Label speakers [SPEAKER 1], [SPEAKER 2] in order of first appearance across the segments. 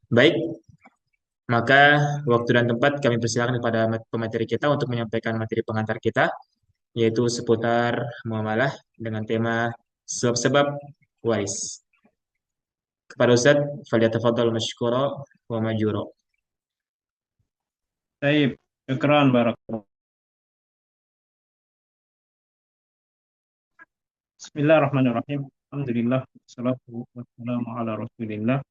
[SPEAKER 1] Baik, maka waktu dan tempat kami persilakan kepada pemateri kita untuk menyampaikan materi pengantar kita, yaitu seputar muamalah dengan tema sebab-sebab waris. Kepada Ustaz, falyatafaddal masykura wa majura.
[SPEAKER 2] Baik, syukran barakallah. Bismillahirrahmanirrahim. Alhamdulillah, wassalatu wassalamu ala Rasulillah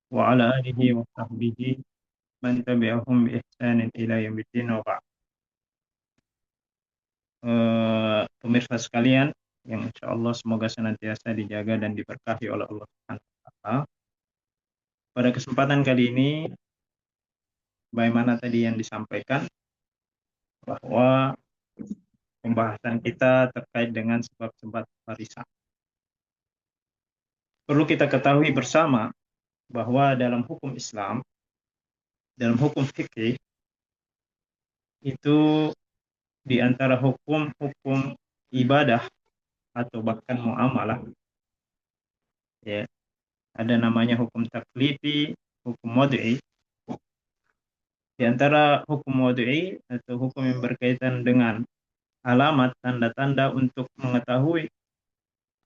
[SPEAKER 2] wa ala alihi wa sahbihi man tabi'ahum bi ihsanin ila yaumiddin wa ba'd. Pemirsa sekalian yang insya Allah semoga senantiasa dijaga dan diberkahi oleh Allah Subhanahu wa taala. Pada kesempatan kali ini, bagaimana tadi yang disampaikan bahwa pembahasan kita terkait dengan sebab-sebab warisan. Perlu kita ketahui bersama bahwa dalam hukum Islam, dalam hukum fikih, itu di antara hukum-hukum ibadah atau bahkan muamalah, ya, ada namanya hukum taklifi, hukum wad'i. Di antara hukum wad'i atau hukum yang berkaitan dengan alamat, tanda-tanda untuk mengetahui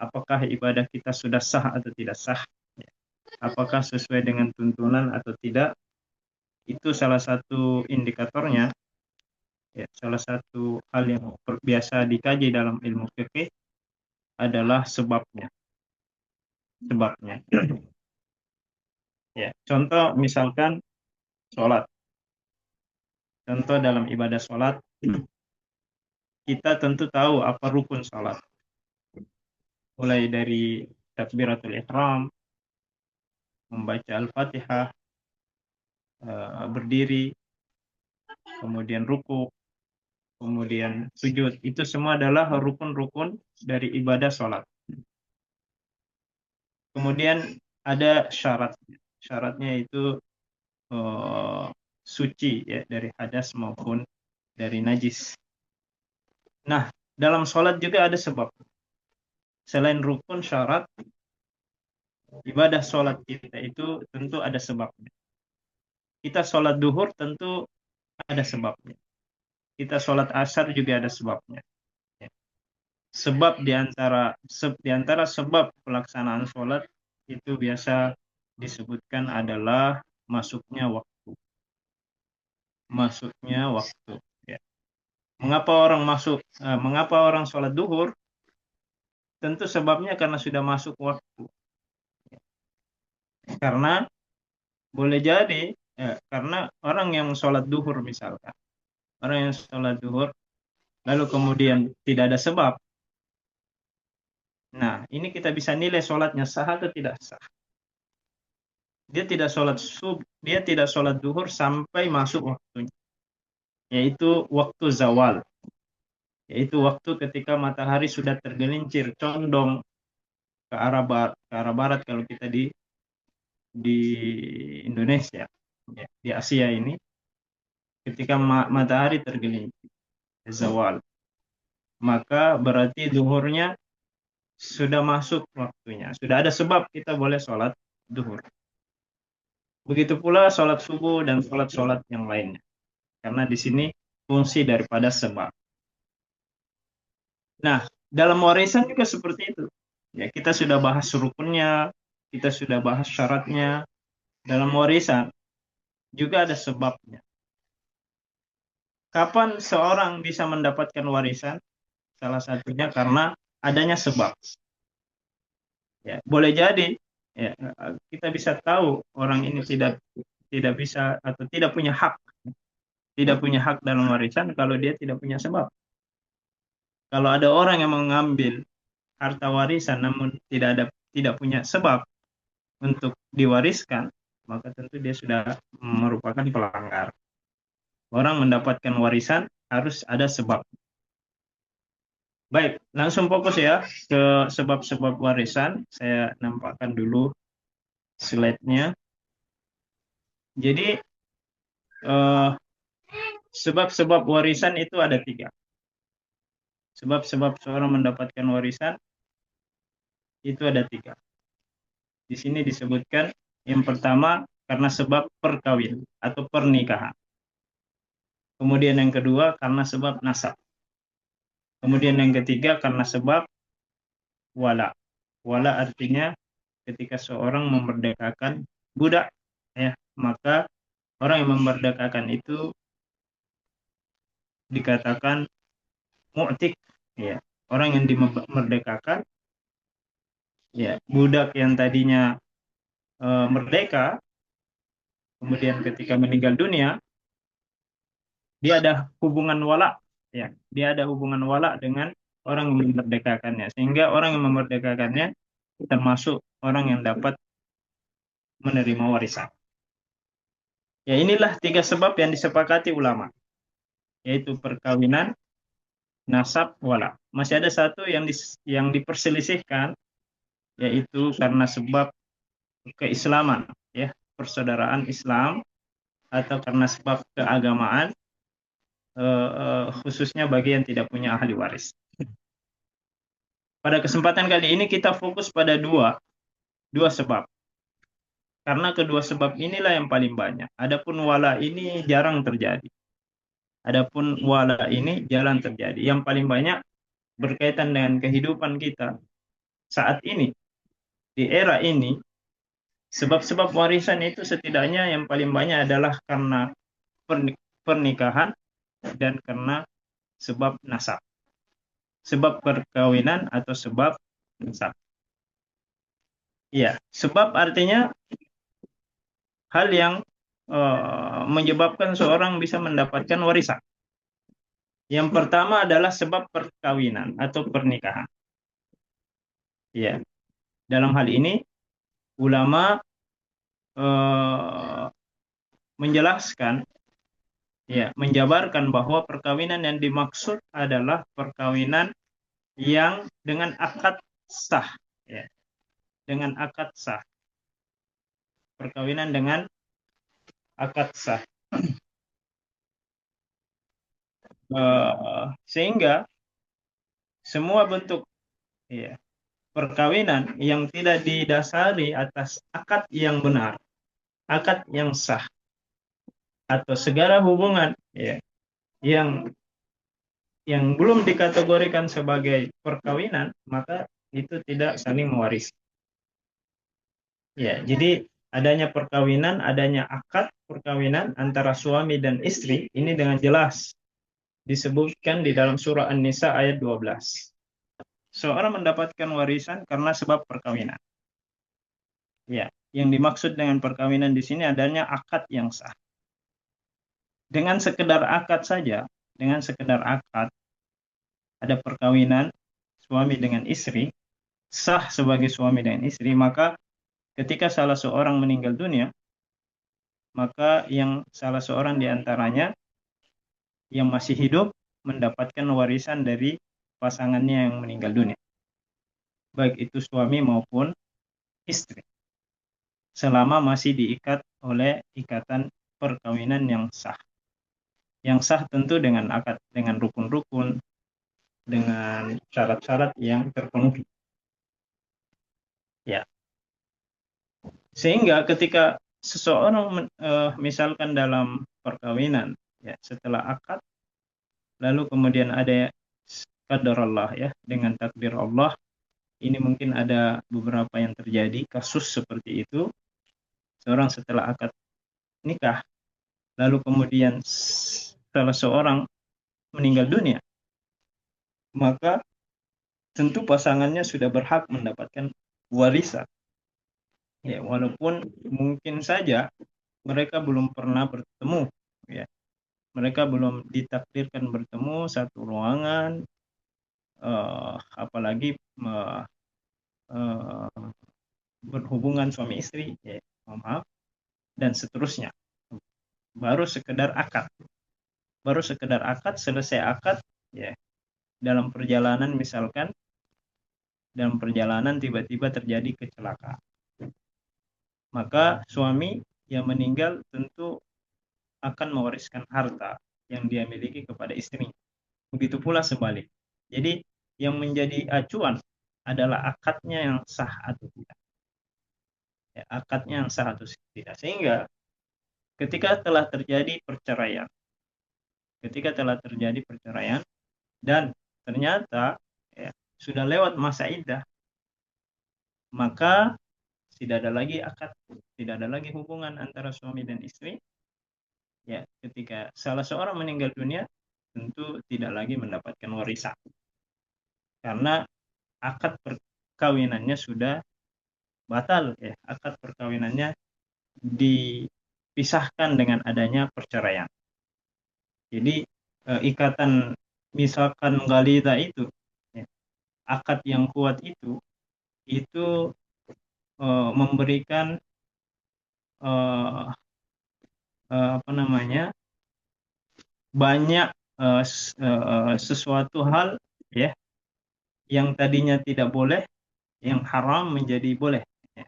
[SPEAKER 2] apakah ibadah kita sudah sah atau tidak sah, ya, apakah sesuai dengan tuntunan atau tidak, itu salah satu indikatornya, ya, salah satu hal yang biasa dikaji dalam ilmu fikih adalah sebabnya. Sebabnya. Ya, contoh misalkan sholat. Contoh dalam ibadah sholat, kita tentu tahu apa rukun sholat. Mulai dari takbiratul ihram, membaca Al-Fatihah, berdiri, kemudian ruku, kemudian sujud. Itu semua adalah rukun-rukun dari ibadah sholat. Kemudian ada syaratnya. Syaratnya itu suci, ya, dari hadas maupun dari najis. Nah, dalam sholat juga ada sebab. Selain rukun syarat, ibadah sholat kita itu tentu ada sebabnya. Kita sholat duhur tentu ada sebabnya. Kita sholat asar juga ada sebabnya. Ya. Sebab di antara sebab pelaksanaan sholat itu biasa disebutkan adalah masuknya waktu. Masuknya waktu. Ya. Mengapa orang sholat duhur? Tentu sebabnya karena sudah masuk waktu. Karena boleh jadi, ya, karena orang yang sholat duhur misalkan, orang yang sholat duhur lalu kemudian tidak ada sebab. Nah, ini kita bisa nilai sholatnya sah atau tidak sah. Dia tidak sholat duhur sampai masuk waktunya, yaitu waktu zawal, yaitu waktu ketika matahari sudah tergelincir condong ke arah barat kalau kita di Indonesia, ya, di Asia ini, ketika matahari tergelincir zawal, maka berarti duhurnya sudah masuk waktunya, sudah ada sebab kita boleh sholat duhur. Begitu pula sholat subuh dan sholat-sholat yang lainnya, karena di sini fungsi daripada sebab. Nah, dalam warisan juga seperti itu. Ya, kita sudah bahas rukunnya, kita sudah bahas syaratnya. Dalam warisan juga ada sebabnya. Kapan seorang bisa mendapatkan warisan? Salah satunya karena adanya sebab. Ya, boleh jadi, ya, kita bisa tahu orang ini tidak bisa atau tidak punya hak dalam warisan kalau dia tidak punya sebab. Kalau ada orang yang mengambil harta warisan namun tidak punya sebab untuk diwariskan, maka tentu dia sudah merupakan pelanggar. Orang mendapatkan warisan harus ada sebab. Baik, langsung fokus ya ke sebab-sebab warisan. Saya nampakkan dulu slide-nya. Jadi eh, sebab-sebab warisan itu ada 3. Sebab-sebab seorang mendapatkan warisan itu ada 3. Di sini disebutkan yang pertama karena sebab perkawin atau pernikahan. Kemudian yang kedua karena sebab nasab. Kemudian yang ketiga karena sebab wala. Wala artinya ketika seorang memerdekakan budak, ya, maka orang yang memerdekakan itu dikatakan mu'tik, ya. Orang yang dimerdekakan, ya, budak yang tadinya merdeka, kemudian ketika meninggal dunia, dia ada hubungan wala, ya. Dia ada hubungan wala dengan orang yang memerdekakannya, sehingga orang yang memerdekakannya termasuk orang yang dapat menerima warisan. Ya, inilah tiga sebab yang disepakati ulama, yaitu perkawinan, nasab, wala. Masih ada satu yang diperselisihkan, yaitu karena sebab keislaman, ya, persaudaraan Islam, atau karena sebab keagamaan, khususnya bagi yang tidak punya ahli waris. Pada kesempatan kali ini kita fokus pada dua sebab. Karena kedua sebab inilah yang paling banyak. Adapun wala ini jarang terjadi. Adapun wala ini jarang terjadi. Yang paling banyak berkaitan dengan kehidupan kita saat ini, di era ini. Sebab-sebab warisan itu setidaknya yang paling banyak adalah karena pernikahan dan karena sebab nasab. Sebab perkawinan atau sebab nasab. Iya, sebab artinya hal yang menyebabkan seorang bisa mendapatkan warisan. Yang pertama adalah sebab perkawinan atau pernikahan. Ya, dalam hal ini ulama menjelaskan, ya, menjabarkan bahwa perkawinan yang dimaksud adalah perkawinan yang dengan akad sah, ya, dengan akad sah. Perkawinan dengan akad sah. Sehingga semua bentuk, ya, perkawinan yang tidak didasari atas akad yang benar, akad yang sah, atau segala hubungan, ya, yang belum dikategorikan sebagai perkawinan, maka itu tidak saling mewarisi. Ya, jadi adanya perkawinan, adanya akad perkawinan antara suami dan istri, ini dengan jelas disebutkan di dalam surah An-Nisa ayat 12. Seorang mendapatkan warisan karena sebab perkawinan. Ya, yang dimaksud dengan perkawinan di sini adanya akad yang sah. Dengan sekedar akad saja, dengan sekedar akad, ada perkawinan suami dengan istri, sah sebagai suami dengan istri, maka ketika salah seorang meninggal dunia, maka yang salah seorang di antaranya yang masih hidup mendapatkan warisan dari pasangannya yang meninggal dunia, baik itu suami maupun istri, selama masih diikat oleh ikatan perkawinan yang sah. Yang sah tentu dengan akad, dengan rukun-rukun, dengan syarat-syarat yang terpenuhi. Ya. Sehingga ketika seseorang misalkan dalam perkawinan, ya, setelah akad, lalu kemudian ada qadar Allah, ya, dengan takdir Allah, ini mungkin ada beberapa yang terjadi kasus seperti itu. Seorang setelah akad nikah, lalu kemudian salah seorang meninggal dunia, maka tentu pasangannya sudah berhak mendapatkan warisan. Ya, walaupun mungkin saja mereka belum pernah bertemu, ya. Mereka belum ditakdirkan bertemu satu ruangan, apalagi berhubungan suami istri, ya, maaf, dan seterusnya. Baru sekedar akad. Baru sekedar akad, selesai akad, ya. Dalam perjalanan misalkan, dalam perjalanan tiba-tiba terjadi kecelakaan. Maka suami yang meninggal tentu akan mewariskan harta yang dia miliki kepada istri. Begitu pula sebalik. Jadi yang menjadi acuan adalah akadnya yang sah atau tidak. ya, akadnya yang sah atau tidak. Sehingga ketika telah terjadi perceraian, dan ternyata ya, sudah lewat masa iddah, maka tidak ada lagi akad, tidak ada lagi hubungan antara suami dan istri. Ya, ketika salah seorang meninggal dunia, tentu tidak lagi mendapatkan warisan karena akad perkawinannya sudah batal, ya, akad perkawinannya dipisahkan dengan adanya perceraian. Jadi ikatan misalkan galita itu, ya, akad yang kuat itu memberikan uh, apa namanya, banyak sesuatu hal, ya, yang tadinya tidak boleh, yang haram menjadi boleh, ya.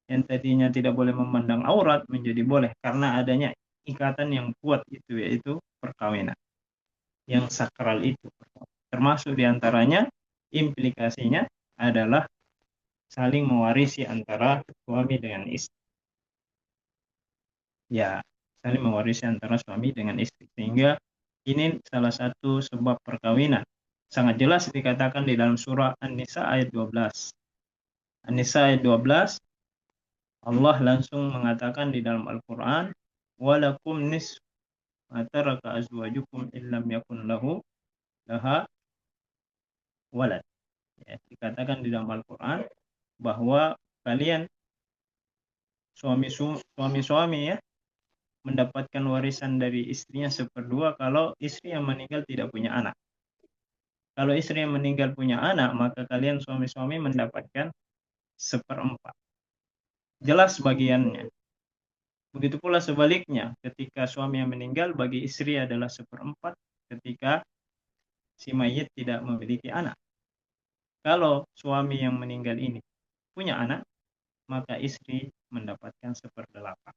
[SPEAKER 2] Yang tadinya tidak boleh memandang aurat menjadi boleh karena adanya ikatan yang kuat itu, yaitu perkawinan yang sakral itu. Termasuk diantaranya implikasinya adalah saling mewarisi antara suami dengan istri. Ya, saling mewarisi antara suami dengan istri. Sehingga ini salah satu sebab perkawinan. Sangat jelas dikatakan di dalam surah An-Nisa ayat 12. An-Nisa ayat 12, Allah langsung mengatakan di dalam Al-Quran, walakum nis ma taraka azwajukum illam yakun laha walad. Ya, dikatakan di dalam Al-Quran bahwa kalian suami-suami ya mendapatkan warisan dari istrinya seperdua kalau istri yang meninggal tidak punya anak. Kalau istri yang meninggal punya anak, maka kalian suami-suami mendapatkan seperempat. Jelas bagiannya. Begitu pula sebaliknya, ketika suami yang meninggal, bagi istri adalah seperempat ketika si mayit tidak memiliki anak. Kalau suami yang meninggal ini punya anak, maka istri mendapatkan seperdelapan.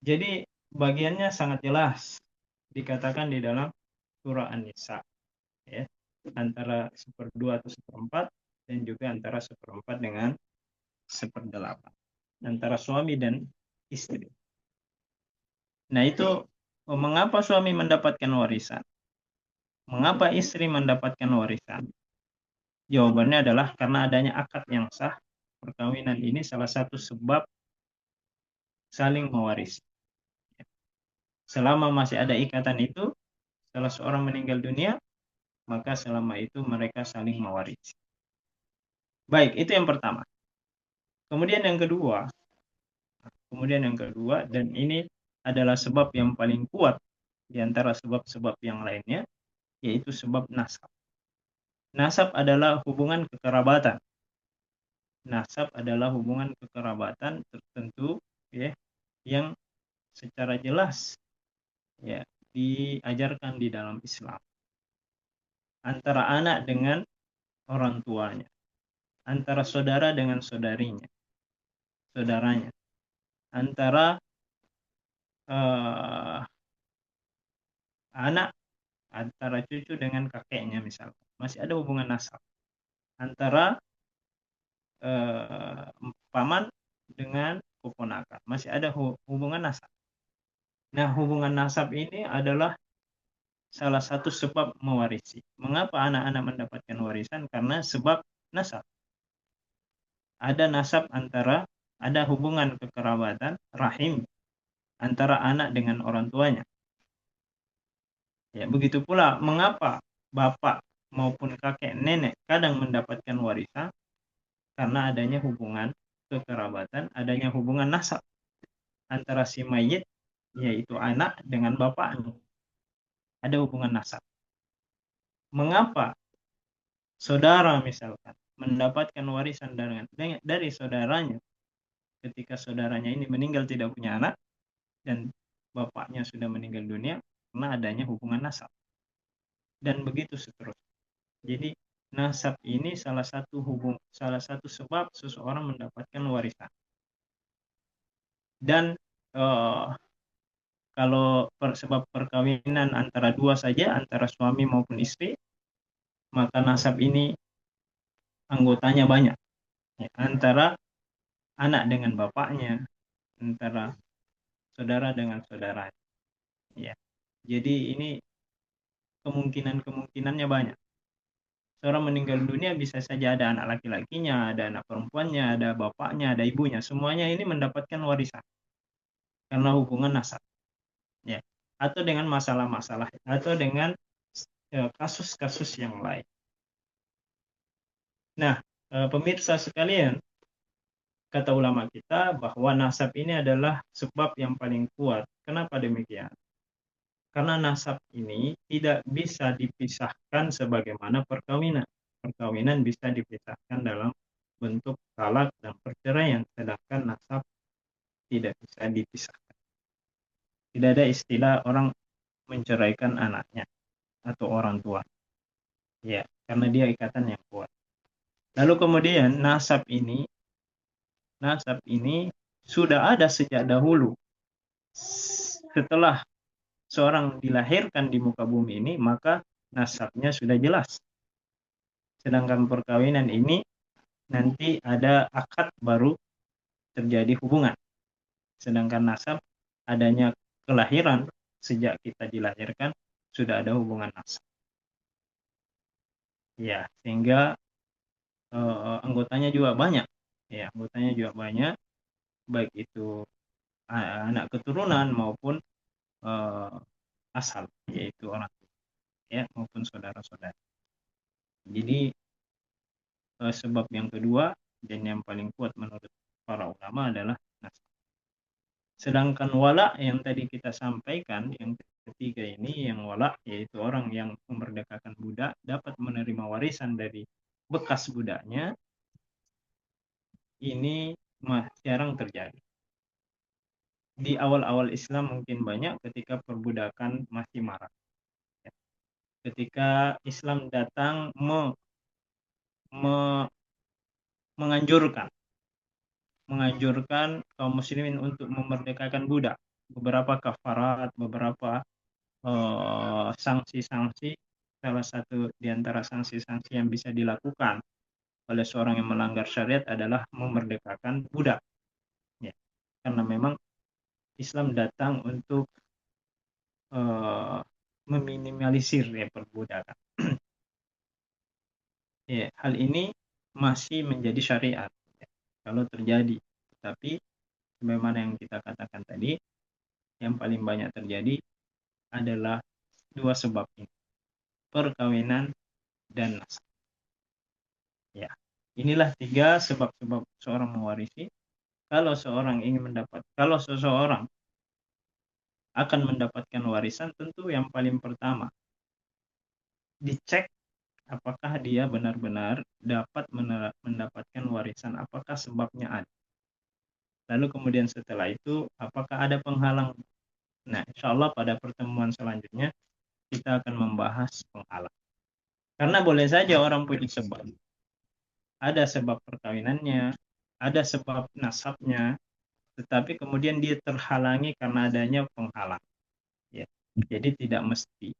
[SPEAKER 2] Jadi bagiannya sangat jelas dikatakan di dalam surah An-Nisa, ya, antara seperdua atau seperempat, dan juga antara seperempat dengan seperdelapan, antara suami dan istri. Nah, itu mengapa suami mendapatkan warisan, mengapa istri mendapatkan warisan? Jawabannya adalah karena adanya akad yang sah. Perkawinan ini salah satu sebab saling mewarisi. Selama masih ada ikatan itu, salah seorang meninggal dunia, maka selama itu mereka saling mewarisi. Baik, itu yang pertama. Kemudian yang kedua, dan ini adalah sebab yang paling kuat di antara sebab-sebab yang lainnya, yaitu sebab nasab. Nasab adalah hubungan kekerabatan. Nasab adalah hubungan kekerabatan tertentu, ya, yang secara jelas, ya, diajarkan di dalam Islam. Antara anak dengan orang tuanya, antara saudara dengan saudaranya, antara anak, antara cucu dengan kakeknya misalnya. Masih ada hubungan nasab. Antara paman dengan keponakan. Masih ada hubungan nasab. Nah, hubungan nasab ini adalah salah satu sebab mewarisi. Mengapa anak-anak mendapatkan warisan? Karena sebab nasab. Ada hubungan kekerabatan rahim antara anak dengan orang tuanya. Ya, begitu pula mengapa bapak maupun kakek nenek kadang mendapatkan warisan, karena adanya hubungan kekerabatan, adanya hubungan nasab antara si mayit, yaitu anak, dengan bapaknya. Ada hubungan nasab. Mengapa saudara misalkan mendapatkan warisan dari saudaranya ketika saudaranya ini meninggal tidak punya anak dan bapaknya sudah meninggal dunia, karena adanya hubungan nasab. Dan begitu seterusnya. Jadi nasab ini salah satu sebab seseorang mendapatkan warisan. Dan kalau sebab perkawinan antara dua saja, antara suami maupun istri, maka nasab ini anggotanya banyak. Ya, antara anak dengan bapaknya, antara saudara dengan saudara. Ya. Jadi ini kemungkinannya banyak. Seorang meninggal dunia bisa saja ada anak laki-lakinya, ada anak perempuannya, ada bapaknya, ada ibunya. Semuanya ini mendapatkan warisan karena hubungan nasab. Ya. Atau dengan masalah-masalah, atau dengan kasus-kasus yang lain. Nah, pemirsa sekalian, kata ulama kita bahwa nasab ini adalah sebab yang paling kuat. Kenapa demikian? Karena nasab ini tidak bisa dipisahkan sebagaimana perkawinan. Perkawinan bisa dipisahkan dalam bentuk talak dan perceraian, sedangkan nasab tidak bisa dipisahkan. Tidak ada istilah orang menceraikan anaknya atau orang tua. Ya, karena dia ikatan yang kuat. Lalu kemudian nasab ini sudah ada sejak dahulu. Setelah seorang dilahirkan di muka bumi ini, maka nasabnya sudah jelas. Sedangkan perkawinan ini nanti ada akad baru terjadi hubungan. Sedangkan nasab adanya kelahiran, sejak kita dilahirkan sudah ada hubungan nasab. Ya, sehingga anggotanya juga banyak. Ya, anggotanya juga banyak, baik itu anak keturunan maupun uh, asal, yaitu orang tua, ya, maupun saudara-saudara. Jadi sebab yang kedua dan yang paling kuat menurut para ulama adalah nasab. Sedangkan wala yang tadi kita sampaikan, yang ketiga ini, yang wala yaitu orang yang memerdekakan budak dapat menerima warisan dari bekas budaknya, ini jarang terjadi. Di awal-awal Islam mungkin banyak, ketika perbudakan masih marak. Ketika Islam datang menganjurkan kaum muslimin untuk memerdekakan budak, beberapa kafarat, beberapa sanksi-sanksi. Salah satu di antara sanksi-sanksi yang bisa dilakukan oleh seorang yang melanggar syariat adalah memerdekakan budak, ya. Karena memang Islam datang untuk meminimalisir, ya, perbudakan. Ya, hal ini masih menjadi syariat, ya, kalau terjadi. Tapi sebagaimana yang kita katakan tadi, yang paling banyak terjadi adalah dua sebab ini, perkawinan dan nasab. Ya, inilah tiga sebab-sebab seorang mewarisi. Kalau seseorang akan mendapatkan warisan, tentu yang paling pertama dicek apakah dia benar-benar dapat mendapatkan warisan, apakah sebabnya ada. Lalu kemudian setelah itu, apakah ada penghalang. Nah, insya Allah pada pertemuan selanjutnya kita akan membahas penghalang. Karena boleh saja orang punya sebab. Ada sebab perkawinannya, ada sebab nasabnya, tetapi kemudian dia terhalangi karena adanya penghalang. Ya. Jadi tidak mesti.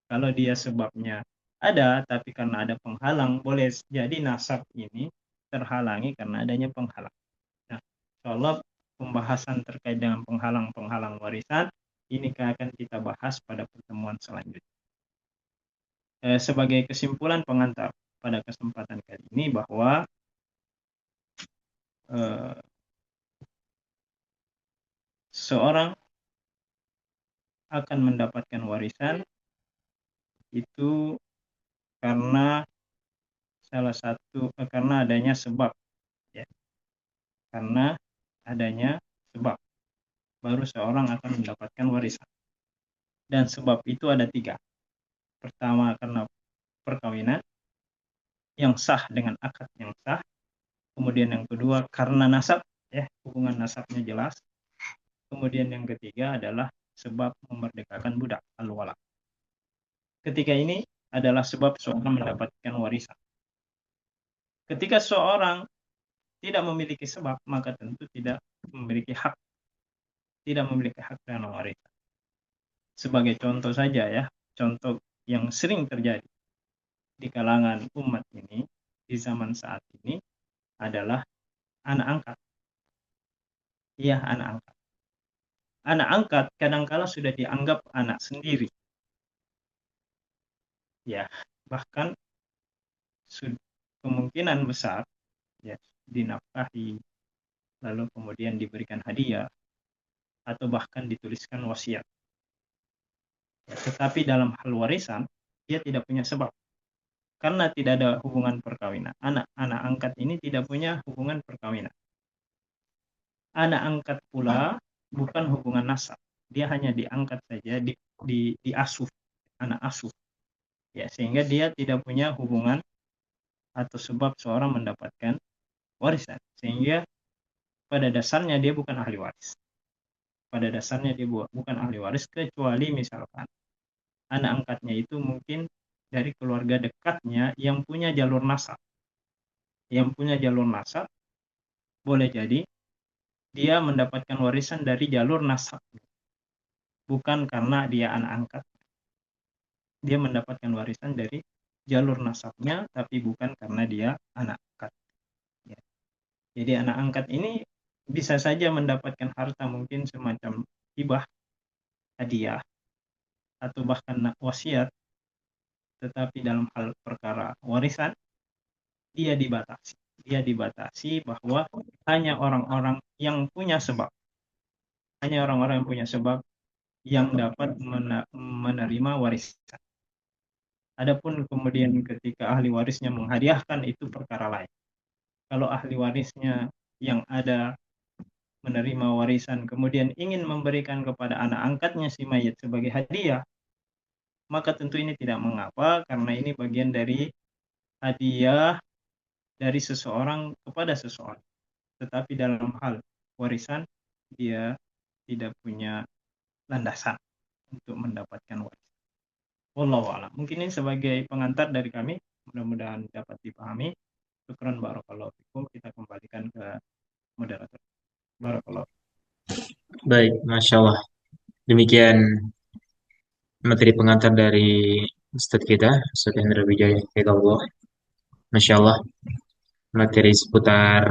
[SPEAKER 2] Kalau dia sebabnya ada, tapi karena ada penghalang, boleh jadi nasab ini terhalangi karena adanya penghalang. Nah, insya pembahasan terkait dengan penghalang-penghalang warisan ini akan kita bahas pada pertemuan selanjutnya. Sebagai kesimpulan pengantar pada kesempatan kali ini, bahwa seorang akan mendapatkan warisan itu karena karena adanya sebab, ya. Karena adanya sebab baru seorang akan mendapatkan warisan. Dan sebab itu ada tiga. Pertama, karena perkawinan yang sah dengan akad yang sah. Kemudian yang kedua karena nasab, ya, hubungan nasabnya jelas. Kemudian yang ketiga adalah sebab memerdekakan budak, al-wala. Ketiga ini adalah sebab seorang mendapatkan warisan. Ketika seorang tidak memiliki sebab, maka tentu tidak memiliki hak dalam warisan. Sebagai contoh saja, ya, contoh yang sering terjadi di kalangan umat ini di zaman saat ini adalah anak angkat. Iya, anak angkat. Anak angkat kadangkala sudah dianggap anak sendiri. Ya, bahkan kemungkinan besar ya dinafkahi, lalu kemudian diberikan hadiah atau bahkan dituliskan wasiat. Ya, tetapi dalam hal warisan dia tidak punya sebab karena tidak ada hubungan perkawinan. Anak-anak angkat ini tidak punya hubungan perkawinan. Anak angkat pula bukan hubungan nasab. Dia hanya diangkat saja, diasuh, anak asuh. Ya, sehingga dia tidak punya hubungan atau sebab seorang mendapatkan warisan. Sehingga pada dasarnya dia bukan ahli waris. Pada dasarnya dia bukan ahli waris kecuali misalkan anak angkatnya itu mungkin dari keluarga dekatnya yang punya jalur nasab. Yang punya jalur nasab boleh jadi dia mendapatkan warisan dari jalur nasab. Bukan karena dia anak angkat. Dia mendapatkan warisan dari jalur nasabnya tapi bukan karena dia anak angkat. Ya. Jadi anak angkat ini bisa saja mendapatkan harta mungkin semacam hibah, hadiah, atau bahkan wasiat, tetapi dalam hal perkara warisan dia dibatasi. Dia dibatasi bahwa hanya orang-orang yang punya sebab, hanya orang-orang yang punya sebab yang dapat menerima warisan. Adapun kemudian ketika ahli warisnya menghadiahkan itu perkara lain. Kalau ahli warisnya yang ada menerima warisan kemudian ingin memberikan kepada anak angkatnya si mayit sebagai hadiah, maka tentu ini tidak mengapa karena ini bagian dari hadiah dari seseorang kepada seseorang. Tetapi dalam hal warisan dia tidak punya landasan untuk mendapatkan warisan. Wallahu a'lam. Mungkin ini sebagai pengantar dari kami, mudah-mudahan dapat dipahami. Syukran barakallahu fikum. Kita kembalikan ke moderator. Barakallahu.
[SPEAKER 1] Baik, Masya Allah. Demikian materi pengantar dari Ustadz kita, Ustadz Hendra Wijaya. Allah. Masya Allah, materi seputar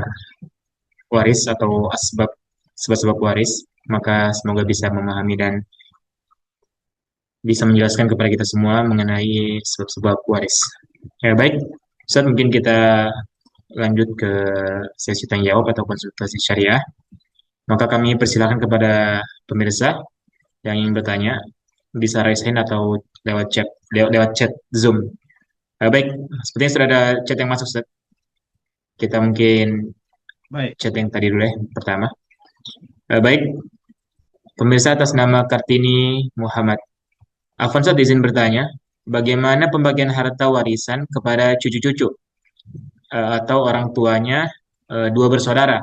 [SPEAKER 1] waris atau asbab sebab-sebab waris. Maka semoga bisa memahami dan bisa menjelaskan kepada kita semua mengenai sebab-sebab waris. Ya, baik. Ustadz, mungkin kita lanjut ke sesi tanya jawab atau konsultasi syariah. Maka kami persilakan kepada pemirsa yang ingin bertanya bisa raise hand atau lewat chat Zoom. Baik, sepertinya sudah ada chat yang masuk, Ustaz. Kita mungkin
[SPEAKER 2] Baik,
[SPEAKER 1] chat yang tadi dulu ya, pertama. Baik, pemirsa atas nama Kartini Muhammad. Afonso izin bertanya, bagaimana pembagian harta warisan kepada cucu-cucu atau orang tuanya dua bersaudara,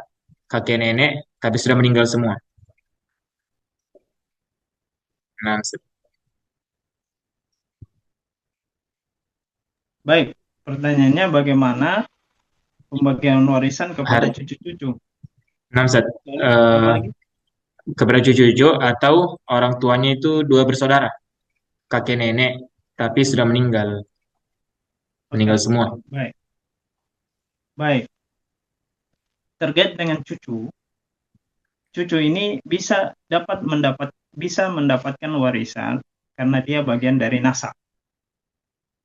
[SPEAKER 1] kakek nenek, tapi sudah meninggal semua? Nah,
[SPEAKER 2] baik. Pertanyaannya bagaimana pembagian warisan kepada
[SPEAKER 1] har
[SPEAKER 2] cucu-cucu?
[SPEAKER 1] nah, Ustaz.
[SPEAKER 2] Lalu apa
[SPEAKER 1] Eh,
[SPEAKER 2] lagi?
[SPEAKER 1] kepada cucu-cucu atau orang tuanya itu dua bersaudara, kakek nenek, tapi sudah meninggal, meninggal
[SPEAKER 2] Oke,
[SPEAKER 1] semua.
[SPEAKER 2] baik. Baik. Terkait dengan cucu, cucu ini bisa mendapatkan warisan karena dia bagian dari nasab.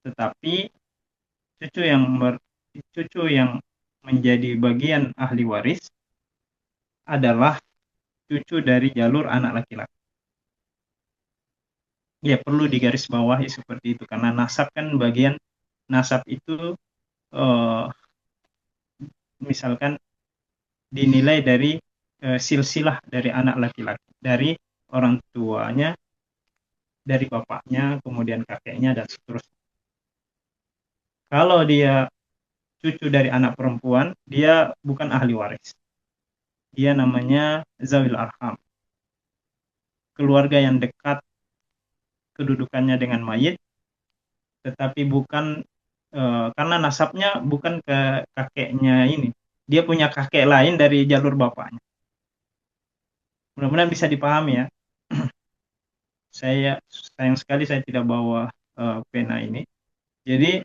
[SPEAKER 2] Tetapi cucu yang cucu yang menjadi bagian ahli waris adalah cucu dari jalur anak laki-laki. Ya perlu digarisbawahi seperti itu karena nasab kan bagian nasab itu eh, misalkan dinilai dari silsilah dari anak laki-laki, dari orang tuanya, dari bapaknya, kemudian kakeknya dan seterusnya. Kalau dia cucu dari anak perempuan, dia bukan ahli waris. Dia namanya zawil arham, keluarga yang dekat kedudukannya dengan mayit, tetapi bukan karena nasabnya bukan ke kakeknya ini. Dia punya kakek lain dari jalur bapaknya. Mudah-mudahan bisa dipahami ya. Saya sayang sekali saya tidak bawa pena ini. Jadi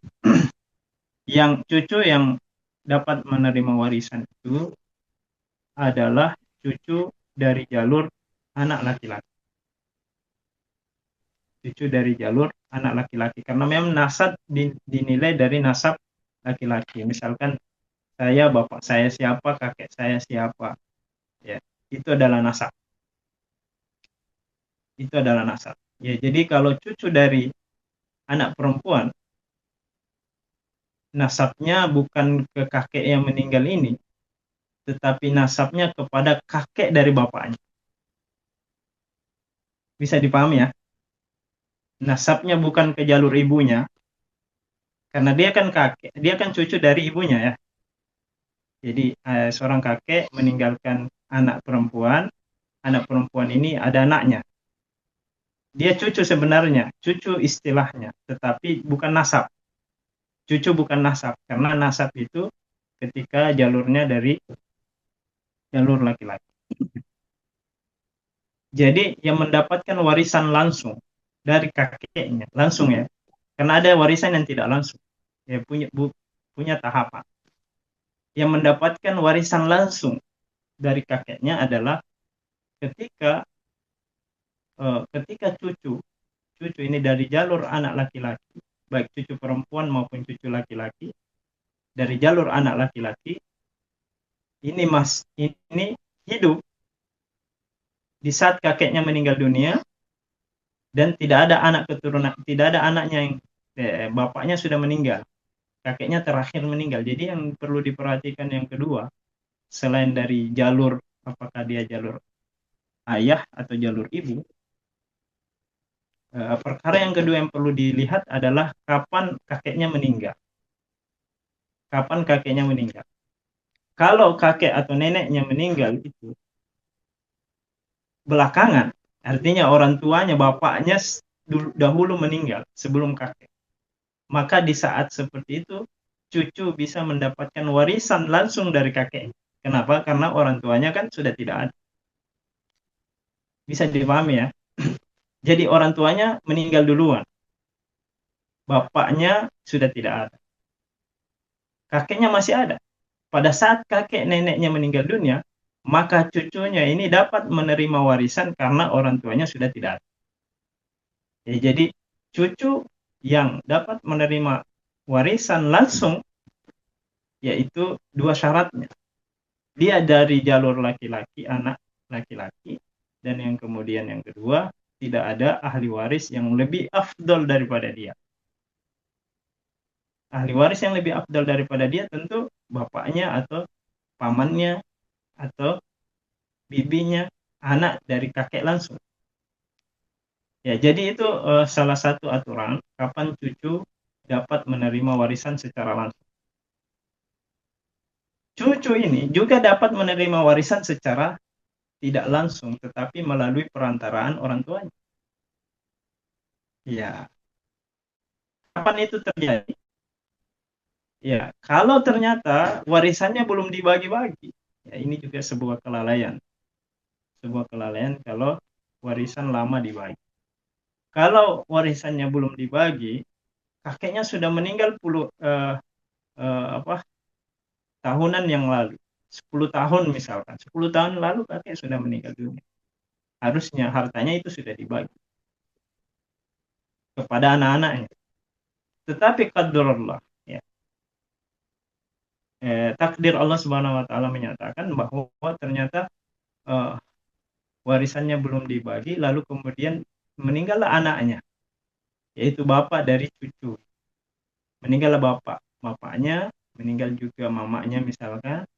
[SPEAKER 2] yang cucu yang dapat menerima warisan itu adalah cucu dari jalur anak laki-laki. Cucu dari jalur anak laki-laki. Karena memang nasab dinilai dari nasab laki-laki. Misalkan saya, bapak saya siapa, kakek saya siapa. Ya, itu adalah nasab. Itu adalah nasab. Ya, jadi kalau cucu dari anak perempuan, nasabnya bukan ke kakek yang meninggal ini, tetapi nasabnya kepada kakek dari bapaknya. Bisa dipahami ya? Nasabnya bukan ke jalur ibunya, karena dia kan kakek, dia kan cucu dari ibunya ya. Jadi seorang kakek meninggalkan anak perempuan ini ada anaknya. Dia cucu sebenarnya, cucu istilahnya, tetapi bukan nasab. Cucu bukan nasab, karena nasab itu ketika jalurnya dari jalur laki-laki. Jadi yang mendapatkan warisan langsung dari kakeknya, langsung ya. Karena ada warisan yang tidak langsung. Ya, punya tahapan. Yang mendapatkan warisan langsung dari kakeknya adalah ketika ketika cucu ini dari jalur anak laki-laki, baik cucu perempuan maupun cucu laki-laki, dari jalur anak laki-laki, ini hidup di saat kakeknya meninggal dunia dan tidak ada anak keturunan, tidak ada anaknya yang bapaknya sudah meninggal, kakeknya terakhir meninggal. Jadi yang perlu diperhatikan yang kedua, selain dari jalur apakah dia jalur ayah atau jalur ibu, perkara yang kedua yang perlu dilihat adalah kapan kakeknya meninggal. Kapan kakeknya meninggal. Kalau kakek atau neneknya meninggal itu belakangan, artinya orang tuanya, bapaknya dahulu meninggal sebelum kakek. Maka di saat seperti itu, cucu bisa mendapatkan warisan langsung dari kakek. Kenapa? Karena orang tuanya kan sudah tidak ada. Bisa dipahami ya. Jadi orang tuanya meninggal duluan. Bapaknya sudah tidak ada. Kakeknya masih ada. Pada saat kakek neneknya meninggal dunia, maka cucunya ini dapat menerima warisan karena orang tuanya sudah tidak ada. Ya, jadi cucu yang dapat menerima warisan langsung yaitu dua syaratnya. Dia dari jalur laki-laki, anak laki-laki, dan yang kemudian yang kedua, tidak ada ahli waris yang lebih afdol daripada dia. Ahli waris yang lebih afdol daripada dia tentu bapaknya atau pamannya atau bibinya, anak dari kakek langsung. Ya, jadi itu salah satu aturan kapan cucu dapat menerima warisan secara langsung. Cucu ini juga dapat menerima warisan secara tidak langsung, tetapi melalui perantaraan orang tuanya. Ya, kapan itu terjadi? Ya, kalau ternyata warisannya belum dibagi-bagi, ya ini juga sebuah kelalaian. Sebuah kelalaian kalau warisan lama dibagi. Kalau warisannya belum dibagi, kakeknya sudah meninggal tahunan yang lalu. 10 tahun misalkan. 10 tahun lalu kakek sudah meninggal dunia. Harusnya hartanya itu sudah dibagi kepada anak-anaknya. Tetapi qadarullah, ya. Takdir Allah Subhanahu wa taala menyatakan bahwa ternyata eh, warisannya belum dibagi, lalu kemudian meninggallah anaknya, yaitu bapak dari cucu. Meninggallah bapaknya, meninggal juga mamanya misalkan,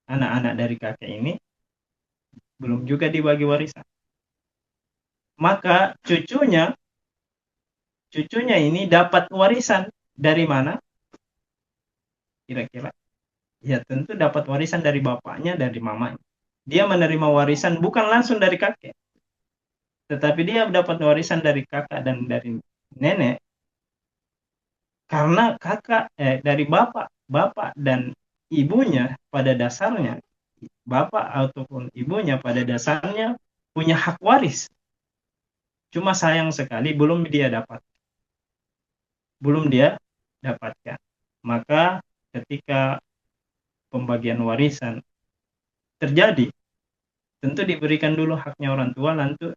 [SPEAKER 2] anak-anak dari kakek ini belum juga dibagi warisan. Maka cucunya ini dapat warisan dari mana? Kira-kira. Ya tentu dapat warisan dari bapaknya, dari mamanya. Dia menerima warisan bukan langsung dari kakek, tetapi dia dapat warisan dari kakak dan dari nenek karena dari bapak dan ibunya pada dasarnya, bapak ataupun ibunya pada dasarnya punya hak waris. Cuma sayang sekali belum dia dapatkan. Maka ketika pembagian warisan terjadi, tentu diberikan dulu haknya orang tua,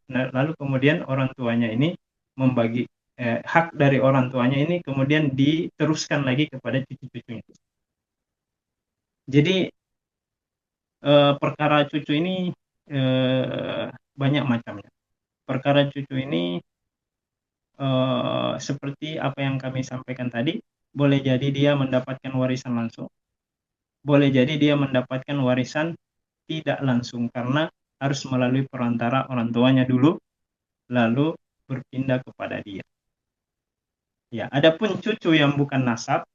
[SPEAKER 2] lalu kemudian orang tuanya ini membagi hak dari orang tuanya ini kemudian diteruskan lagi kepada cucu-cucunya. Jadi perkara cucu ini banyak macamnya. Perkara cucu ini seperti apa yang kami sampaikan tadi, boleh jadi dia mendapatkan warisan langsung, boleh jadi dia mendapatkan warisan tidak langsung karena harus melalui perantara orang tuanya dulu, lalu berpindah kepada dia. Ya, adapun cucu yang bukan nasab,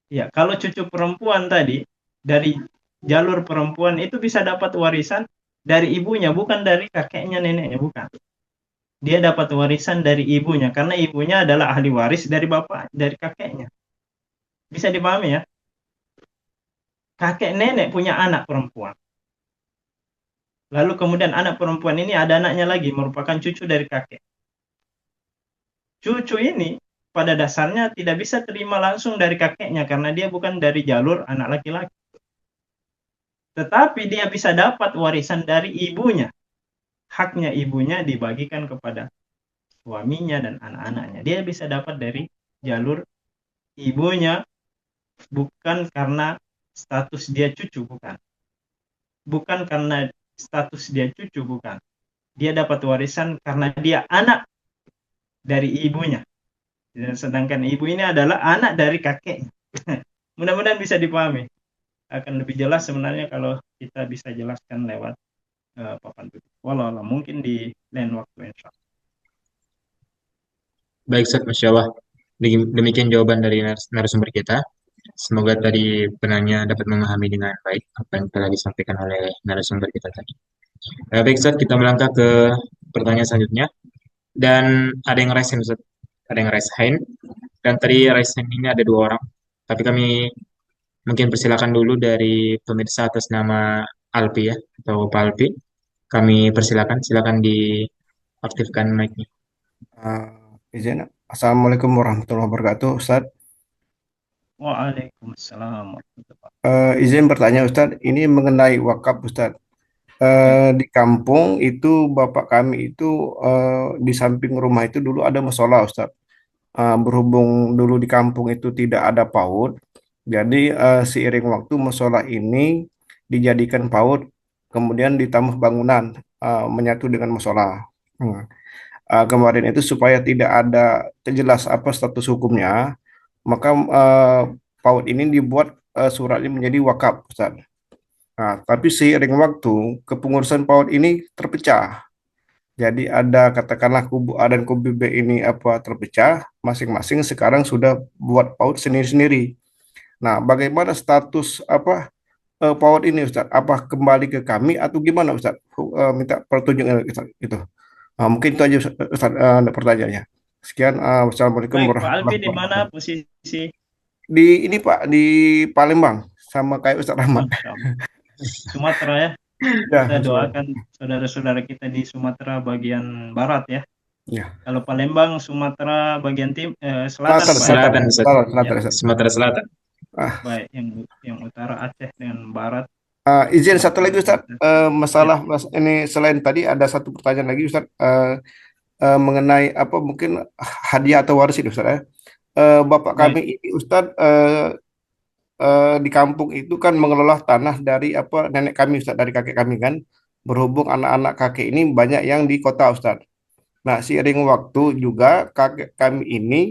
[SPEAKER 2] ya kalau cucu perempuan tadi dari jalur perempuan itu bisa dapat warisan dari ibunya, bukan dari kakeknya, neneknya, bukan. Dia dapat warisan dari ibunya karena ibunya adalah ahli waris dari bapak, dari kakeknya. Bisa dipahami ya? Kakek nenek punya anak perempuan. Lalu kemudian anak perempuan ini ada anaknya lagi merupakan cucu dari kakek. Cucu ini pada dasarnya tidak bisa terima langsung dari kakeknya karena dia bukan dari jalur anak laki-laki. Tetapi dia bisa dapat warisan dari ibunya. Haknya ibunya dibagikan kepada suaminya dan anak-anaknya. Dia bisa dapat dari jalur ibunya, bukan karena status dia cucu, bukan. Bukan karena status dia cucu, bukan. Dia dapat warisan karena dia anak dari ibunya. Sedangkan ibu ini adalah anak dari kakeknya. Mudah-mudahan bisa dipahami. Akan lebih jelas sebenarnya kalau kita bisa jelaskan lewat papan tulis. Walau mungkin di lain waktu insya Allah.
[SPEAKER 1] Baik, Ustaz, Masya Allah. Demikian jawaban dari narasumber kita. Semoga tadi penanya dapat memahami dengan baik apa yang telah disampaikan oleh narasumber kita tadi. Baik, Ustaz, kita melangkah ke pertanyaan selanjutnya. Dan ada yang raise hand, Ustaz. Ada yang raise hand. Dan tadi raise hand ini ada dua orang. Tapi kami mungkin persilakan dulu dari pemirsa atas nama Alpi ya, atau Pak Alpi. Kami persilakan, silakan diaktifkan mic-nya.
[SPEAKER 3] Izin. Assalamualaikum warahmatullahi wabarakatuh, Ustaz.
[SPEAKER 2] Waalaikumsalam warahmatullahi wabarakatuh.
[SPEAKER 3] Izin bertanya, Ustaz. Ini mengenai wakaf, Ustaz. Di kampung itu bapak kami itu di samping rumah itu dulu ada musola, Ustaz. Berhubung dulu di kampung itu tidak ada PAUD, jadi seiring waktu musola ini dijadikan PAUD, kemudian ditambah bangunan menyatu dengan musola. Hmm. Kemarin itu supaya tidak ada jelas apa status hukumnya, maka PAUD ini dibuat suratnya menjadi wakaf, Ustaz. Nah, tapi seiring waktu kepengurusan PAUD ini terpecah. Jadi ada katakanlah kubu A dan kubu B ini apa terpecah, masing-masing sekarang sudah buat PAUD sendiri-sendiri. Nah, bagaimana status apa PAUD ini, Ustaz? Apa kembali ke kami atau gimana, Ustaz? Minta pertunjukan Ustaz, itu. Mungkin itu aja, Ustaz, pertanyaannya. Sekian, wassalamualaikum
[SPEAKER 2] Baik, Pak Alfi
[SPEAKER 3] warahmatullahi
[SPEAKER 2] di mana
[SPEAKER 3] wabarakatuh.
[SPEAKER 2] posisi?
[SPEAKER 3] Di ini Pak, di Palembang, sama kayak Ustaz Rahmat.
[SPEAKER 2] Masya Allah. Sumatera ya.
[SPEAKER 3] Ya,
[SPEAKER 2] Kita
[SPEAKER 3] Ustaz.
[SPEAKER 2] doakan saudara-saudara kita di Sumatera bagian barat ya.
[SPEAKER 3] Ya.
[SPEAKER 2] Kalau Palembang, Sumatera bagian selatan,
[SPEAKER 3] Selatan,
[SPEAKER 2] Pak ya.
[SPEAKER 1] Selatan, Ustaz.
[SPEAKER 3] selatan,
[SPEAKER 2] Ya,
[SPEAKER 3] selatan, Ustaz.
[SPEAKER 1] Sumatera Selatan.
[SPEAKER 3] Ah,
[SPEAKER 2] baik. Yang utara Aceh dengan barat
[SPEAKER 3] izin satu lagi,
[SPEAKER 2] Sumatera
[SPEAKER 3] Ustaz.
[SPEAKER 2] Selatan.
[SPEAKER 3] Masalah
[SPEAKER 2] Ya,
[SPEAKER 3] ini selain tadi ada satu pertanyaan lagi, Ustaz. Mengenai apa mungkin hadiah atau waris itu, Ustaz, ya. Bapak kami
[SPEAKER 2] baik.
[SPEAKER 3] ini, Ustaz, di kampung itu kan mengelola tanah dari apa nenek kami, Ustaz, dari kakek kami kan. Berhubung anak-anak kakek ini banyak yang di kota, Ustaz. Nah, seiring waktu juga kakek kami ini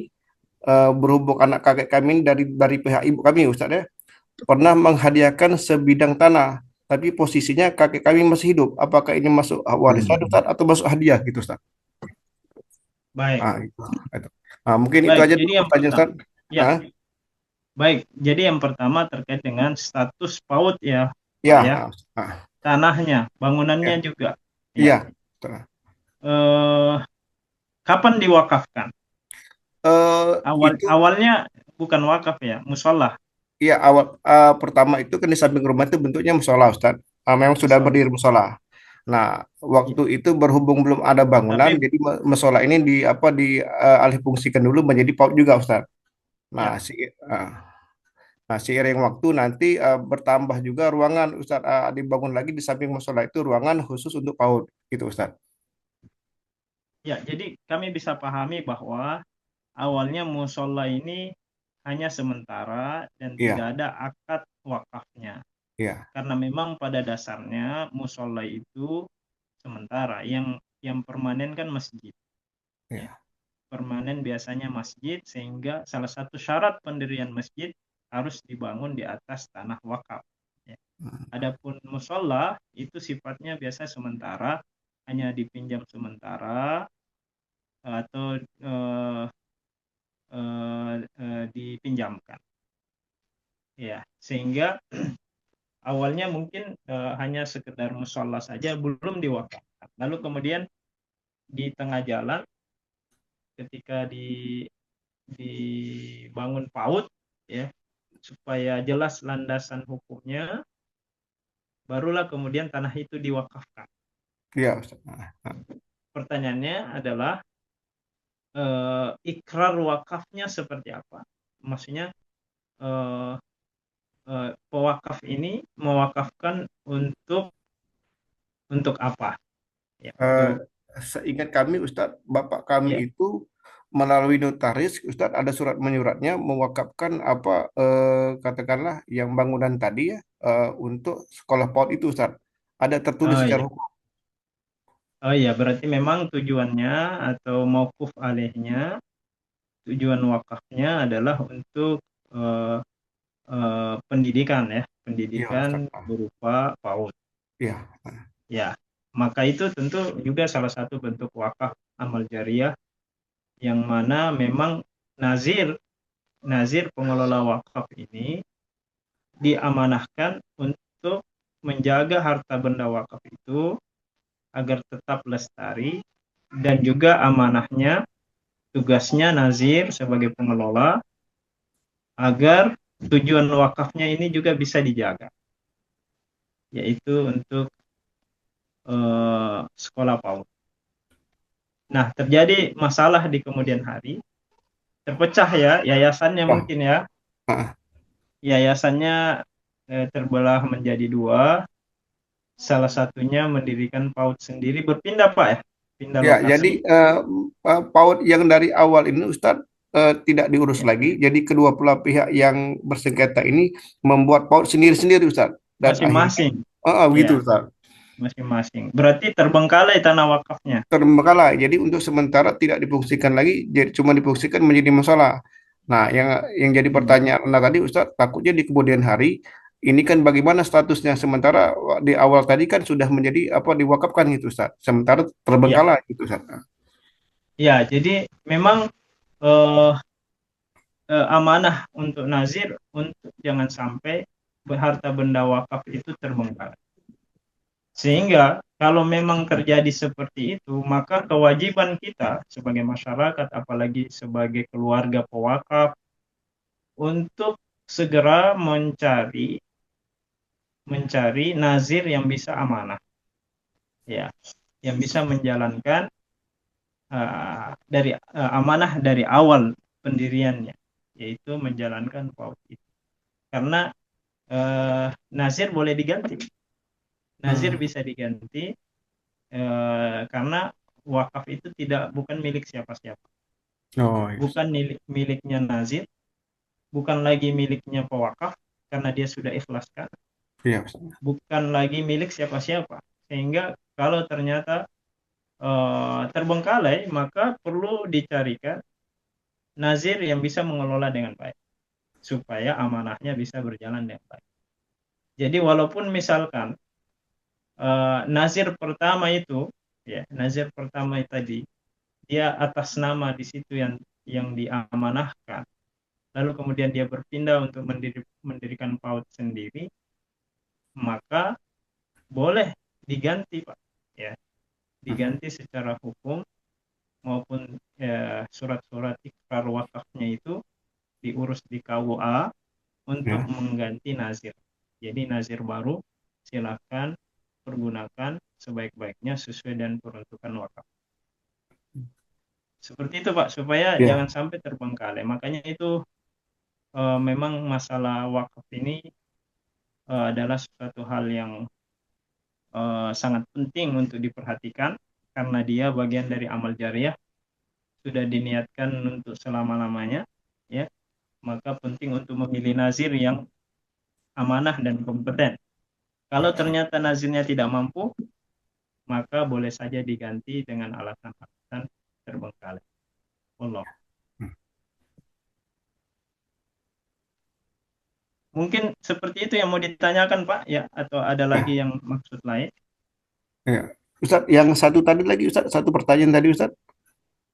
[SPEAKER 3] berhubung anak kakek kami ini dari pihak ibu kami, Ustaz, ya, pernah menghadiahkan sebidang tanah, tapi posisinya kakek kami masih hidup. Apakah ini masuk warisan, Ustaz, atau masuk hadiah gitu, Ustaz?
[SPEAKER 2] Baik.
[SPEAKER 3] Itu. Itu. Mungkin itu
[SPEAKER 2] Baik.
[SPEAKER 3] aja
[SPEAKER 2] Jadi
[SPEAKER 3] dulu
[SPEAKER 2] yang
[SPEAKER 3] pertanyaan,
[SPEAKER 2] pertama,
[SPEAKER 3] Ustaz.
[SPEAKER 2] ya,
[SPEAKER 3] Ah,
[SPEAKER 2] baik. Jadi yang pertama terkait dengan status PAUD ya, Pak
[SPEAKER 3] ya,
[SPEAKER 2] ya. Tanahnya, bangunannya
[SPEAKER 3] ya,
[SPEAKER 2] juga. Ya.
[SPEAKER 3] iya. Betul.
[SPEAKER 2] Eh, kapan diwakafkan?
[SPEAKER 3] Itu
[SPEAKER 2] Awalnya bukan wakaf ya, musola.
[SPEAKER 3] ya awal pertama itu kan di samping rumah itu bentuknya musola, Ustaz. Memang sudah
[SPEAKER 2] Musola.
[SPEAKER 3] berdiri musola. Nah,
[SPEAKER 2] Ya.
[SPEAKER 3] waktu itu berhubung belum ada bangunan,
[SPEAKER 2] Tapi
[SPEAKER 3] jadi musola ini di apa di alih fungsikan dulu menjadi PAUD juga, Ustaz. Nah,
[SPEAKER 2] ya,
[SPEAKER 3] si, uh, Nah, seiring waktu nanti bertambah juga ruangan, Ustaz. Dibangun lagi di samping musola itu ruangan khusus untuk PAUD, gitu, Ustaz.
[SPEAKER 2] Ya, jadi kami bisa pahami bahwa awalnya musola ini hanya sementara dan tidak
[SPEAKER 3] Iya,
[SPEAKER 2] ada akad wakafnya.
[SPEAKER 3] iya,
[SPEAKER 2] Karena memang pada dasarnya musola itu sementara, yang permanen kan masjid. Ya.
[SPEAKER 3] iya.
[SPEAKER 2] Permanen biasanya masjid, sehingga salah satu syarat pendirian masjid harus dibangun di atas tanah wakaf. Ya.
[SPEAKER 3] Hmm.
[SPEAKER 2] Adapun musola itu sifatnya biasa sementara, hanya dipinjam sementara atau dipinjamkan. Ya, sehingga awalnya mungkin hanya sekedar musola saja, belum diwakafkan. Lalu kemudian di tengah jalan ketika dibangun PAUD, ya, supaya jelas landasan hukumnya, barulah kemudian tanah itu diwakafkan.
[SPEAKER 3] Iya, Ustaz.
[SPEAKER 2] Pertanyaannya adalah ikrar wakafnya seperti apa? Maksudnya eh, pewakaf ini mewakafkan untuk apa? Ya,
[SPEAKER 3] Eh,
[SPEAKER 2] untuk
[SPEAKER 3] Seingat kami, Ustadz, bapak kami
[SPEAKER 2] ya.
[SPEAKER 3] itu melalui notaris, Ustadz, ada surat menyuratnya mewakafkan apa katakanlah yang bangunan tadi ya untuk sekolah PAUD itu, Ustadz. Ada tertulis
[SPEAKER 2] Oh
[SPEAKER 3] secara
[SPEAKER 2] ya.
[SPEAKER 3] hukum.
[SPEAKER 2] Oh iya, berarti memang tujuannya atau mauquf alaihnya, tujuan wakafnya adalah untuk eh, pendidikan, ya,
[SPEAKER 3] Iya,
[SPEAKER 2] pendidikan
[SPEAKER 3] Ustadz.
[SPEAKER 2] berupa PAUD.
[SPEAKER 3] Iya,
[SPEAKER 2] Ya, maka itu tentu juga salah satu bentuk wakaf amal jariah, yang mana memang nazir nazir pengelola wakaf ini diamanahkan untuk menjaga harta benda wakaf itu agar tetap lestari, dan juga amanahnya, tugasnya nazir sebagai pengelola agar tujuan wakafnya ini juga bisa dijaga, yaitu untuk sekolah PAUD. Nah, terjadi masalah di kemudian hari, terpecah ya yayasannya
[SPEAKER 3] Wah,
[SPEAKER 2] mungkin ya.
[SPEAKER 3] ah.
[SPEAKER 2] Yayasannya terbelah menjadi dua. Salah satunya mendirikan PAUD sendiri, berpindah Pak ya, pindah
[SPEAKER 3] Ya, jadi
[SPEAKER 2] lokasi.
[SPEAKER 3] PAUD yang dari awal ini, Ustadz, tidak diurus
[SPEAKER 2] Ya,
[SPEAKER 3] lagi. Jadi kedua belah pihak yang bersengketa ini membuat PAUD sendiri-sendiri, Ustadz. Dan akhirnya,
[SPEAKER 2] masing-masing.
[SPEAKER 3] begitu,
[SPEAKER 2] Ya,
[SPEAKER 3] Ustadz.
[SPEAKER 2] masing-masing. Berarti terbengkalai tanah wakafnya.
[SPEAKER 3] Terbengkalai. Jadi untuk sementara tidak difungsikan lagi, jadi cuma difungsikan menjadi masalah. Nah, yang jadi
[SPEAKER 2] Hmm.
[SPEAKER 3] pertanyaan Anda tadi, Ustadz, takutnya di kemudian hari ini kan bagaimana statusnya sementara di awal tadi kan sudah menjadi apa diwakafkan gitu, Ustadz. Sementara
[SPEAKER 2] Ya,
[SPEAKER 3] terbengkalai gitu, Ustadz.
[SPEAKER 2] ya. Jadi memang eh, amanah untuk nazir untuk jangan sampai harta benda wakaf itu terbengkalai. Sehingga kalau memang terjadi seperti itu, maka kewajiban kita sebagai masyarakat, apalagi sebagai keluarga pewakaf, untuk segera mencari nazir yang bisa amanah, ya, yang bisa menjalankan amanah dari awal pendiriannya, yaitu menjalankan PAUD itu. Karena nazir boleh diganti, nazir
[SPEAKER 3] Hmm.
[SPEAKER 2] bisa diganti, karena wakaf itu bukan milik siapa-siapa,
[SPEAKER 3] Oh, iya.
[SPEAKER 2] bukan miliknya nazir, bukan lagi miliknya pewakaf karena dia sudah ikhlaskan,
[SPEAKER 3] Iya, Ustadz.
[SPEAKER 2] bukan lagi milik siapa-siapa. Sehingga kalau ternyata terbengkalai, maka perlu dicarikan nazir yang bisa mengelola dengan baik supaya amanahnya bisa berjalan dengan baik. Jadi walaupun misalkan nazir pertama itu, ya, nazir pertama tadi dia atas nama di situ yang diamanahkan, lalu kemudian dia berpindah untuk mendirikan PAUD sendiri, maka boleh diganti Pak, ya,
[SPEAKER 3] Hmm.
[SPEAKER 2] diganti secara hukum, maupun surat-surat ikrar wakafnya itu diurus di KUA untuk
[SPEAKER 3] Ya.
[SPEAKER 2] mengganti nazir. Jadi nazir baru silakan pergunakan sebaik-baiknya sesuai dengan peruntukan wakaf. Seperti itu Pak, supaya jangan
[SPEAKER 3] Ya.
[SPEAKER 2] sampai terbengkalai. Makanya itu memang masalah wakaf ini adalah suatu hal yang sangat penting untuk diperhatikan karena dia bagian dari amal jariah, sudah diniatkan untuk selama-lamanya, ya. Maka penting untuk memilih nazir yang amanah dan kompeten. Kalau ternyata nazirnya tidak mampu, maka boleh saja diganti dengan alasan-alasan terbengkalai. Allah. Mungkin seperti itu yang mau ditanyakan, Pak, ya, atau ada lagi yang maksud lain?
[SPEAKER 3] Ya. Ustaz, yang satu tadi lagi Ustaz, satu pertanyaan tadi Ustaz.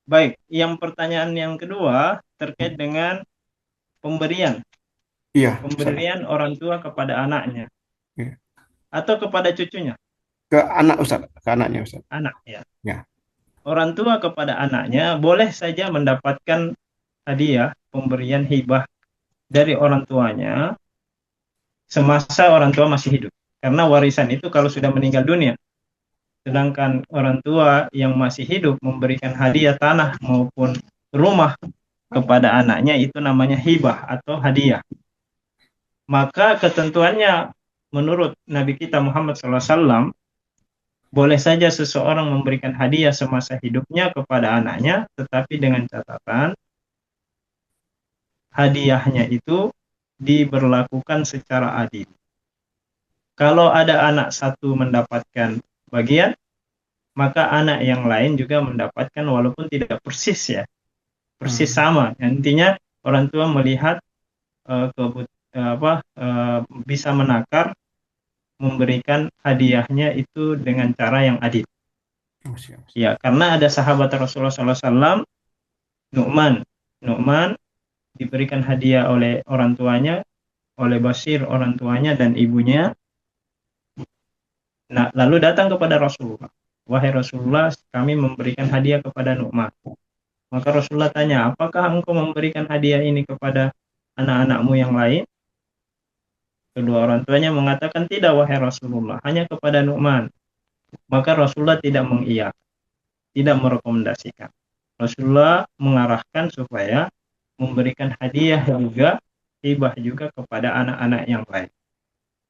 [SPEAKER 2] Baik, yang pertanyaan yang kedua terkait dengan pemberian
[SPEAKER 3] Iya, Ustaz.
[SPEAKER 2] pemberian orang tua kepada anaknya
[SPEAKER 3] Iya.
[SPEAKER 2] atau kepada cucunya,
[SPEAKER 3] Ke anak Ustaz, ke anaknya Ustaz.
[SPEAKER 2] anak ya.
[SPEAKER 3] Ya.
[SPEAKER 2] Orang tua kepada anaknya boleh saja mendapatkan hadiah, pemberian hibah dari orang tuanya semasa orang tua masih hidup. Karena warisan itu kalau sudah meninggal dunia. Sedangkan orang tua yang masih hidup memberikan hadiah tanah maupun rumah kepada anaknya itu namanya hibah atau hadiah. Maka ketentuannya menurut Nabi kita Muhammad SAW, boleh saja seseorang memberikan hadiah semasa hidupnya kepada anaknya, tetapi dengan catatan hadiahnya itu diberlakukan secara adil. Kalau ada anak satu mendapatkan bagian, maka anak yang lain juga mendapatkan walaupun tidak persis ya, persis sama. Intinya orang tua melihat bisa menakar memberikan hadiahnya itu dengan cara yang adil. Ya, karena ada sahabat Rasulullah SAW, Nu'man diberikan hadiah oleh orang tuanya, oleh Basir orang tuanya dan ibunya. Nah, lalu datang kepada Rasulullah, wahai Rasulullah, kami memberikan hadiah kepada Nu'man. Maka Rasulullah tanya, apakah engkau memberikan hadiah ini kepada anak-anakmu yang lain? Kedua orang tuanya mengatakan, tidak wahai Rasulullah, hanya kepada Nu'man. Maka Rasulullah tidak mengiyakan, tidak merekomendasikan. Rasulullah mengarahkan supaya memberikan hadiah juga, hibah juga kepada anak-anak yang lain.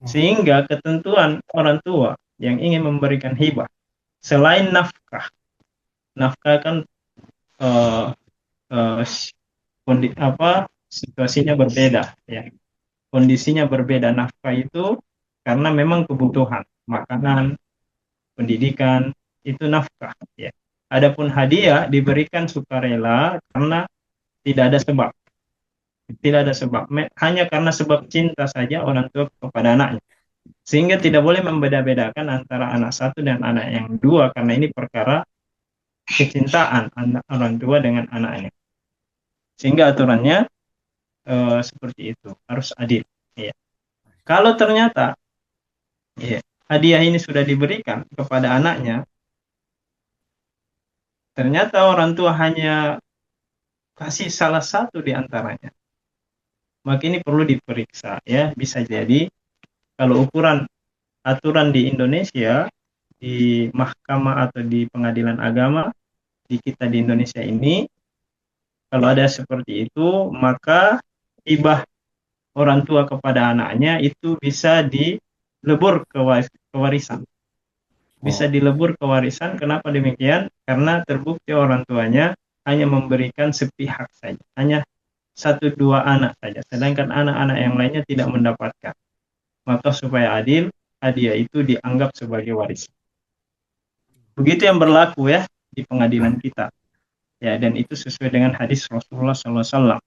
[SPEAKER 2] Sehingga ketentuan orang tua yang ingin memberikan hibah, selain nafkah kan situasinya berbeda, ya. Kondisinya berbeda. Nafkah itu karena memang kebutuhan, makanan, pendidikan, itu nafkah, ya. Adapun hadiah diberikan sukarela karena tidak ada sebab. Tidak ada sebab. Hanya karena sebab cinta saja orang tua kepada anaknya. Sehingga tidak boleh membeda-bedakan antara anak satu dan anak yang dua, karena ini perkara kecintaan anak orang tua dengan anaknya. Sehingga aturannya seperti itu, harus adil. Ya. Kalau ternyata hadiah ini sudah diberikan kepada anaknya, ternyata orang tua hanya kasih salah satu di antaranya, maka ini perlu diperiksa, ya. Bisa jadi kalau aturan di Indonesia, di mahkamah atau di pengadilan agama di kita di Indonesia ini, kalau ada seperti itu, maka hibah orang tua kepada anaknya itu bisa dilebur ke warisan. Bisa dilebur ke warisan. Kenapa demikian? Karena terbukti orang tuanya hanya memberikan sepihak saja, hanya 1-2 anak saja, sedangkan anak-anak yang lainnya tidak mendapatkan. Maka supaya adil, hadiah itu dianggap sebagai warisan. Begitu yang berlaku ya di pengadilan kita. Ya, dan itu sesuai dengan hadis Rasulullah SAW.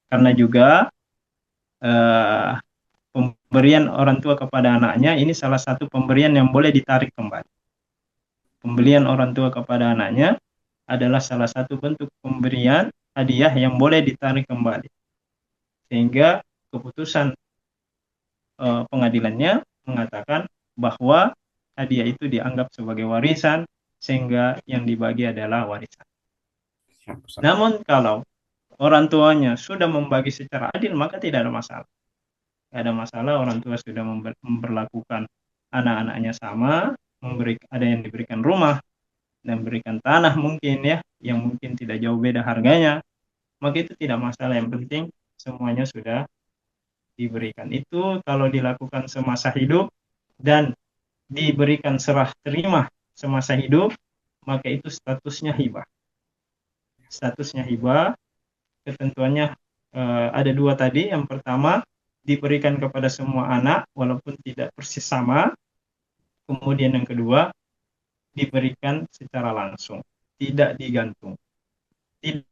[SPEAKER 2] Karena juga pemberian orang tua kepada anaknya ini salah satu pemberian yang boleh ditarik kembali. Pemberian orang tua kepada anaknya adalah salah satu bentuk pemberian hadiah yang boleh ditarik kembali. Sehingga keputusan pengadilannya mengatakan bahwa hadiah itu dianggap sebagai warisan, sehingga yang dibagi adalah warisan. Namun kalau orang tuanya sudah membagi secara adil, maka tidak ada masalah. Tidak ada masalah, orang tua sudah memperlakukan anak-anaknya sama, ada yang diberikan rumah, dan berikan tanah mungkin ya, yang mungkin tidak jauh beda harganya, maka itu tidak masalah. Yang penting semuanya sudah diberikan. Itu kalau dilakukan semasa hidup dan diberikan serah terima semasa hidup, maka itu statusnya hibah. Statusnya hibah, ketentuannya ada dua tadi. Yang pertama, diberikan kepada semua anak walaupun tidak persis sama. Kemudian yang kedua, diberikan secara langsung, tidak digantung. Tidak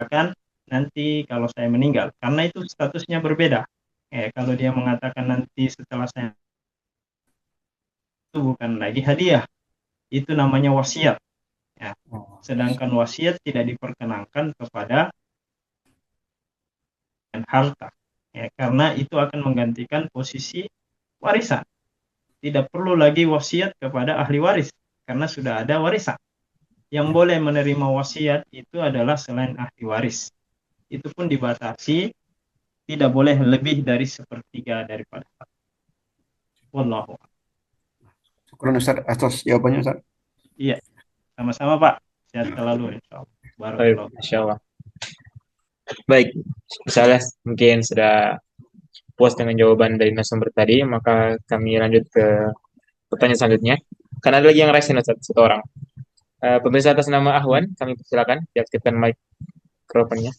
[SPEAKER 2] akan nanti kalau saya meninggal, karena itu statusnya berbeda. Kalau dia mengatakan nanti setelah saya, itu bukan lagi hadiah, itu namanya wasiat. Ya. Sedangkan wasiat tidak diperkenankan kepada harta, ya, karena itu akan menggantikan posisi warisan. Tidak perlu lagi wasiat kepada ahli waris, karena sudah ada warisan. Yang boleh menerima wasiat itu adalah selain ahli waris. Itu pun dibatasi, tidak boleh lebih dari sepertiga daripada harta. Wallahu.
[SPEAKER 3] Syukur Ustaz atas jawabannya Ustaz.
[SPEAKER 2] Iya, sama-sama Pak. Sehat selalu insya Allah.
[SPEAKER 1] Baik,
[SPEAKER 2] Barakallahu.
[SPEAKER 1] Masya Allah. Baik, misalnya mungkin sudah puas dengan jawaban dari narasumber tadi, maka kami lanjut ke pertanyaan selanjutnya. Karena ada lagi yang raise satu orang. Pemirsa atas nama Ahwan, kami persilakan diaktifkan mikrofonnya.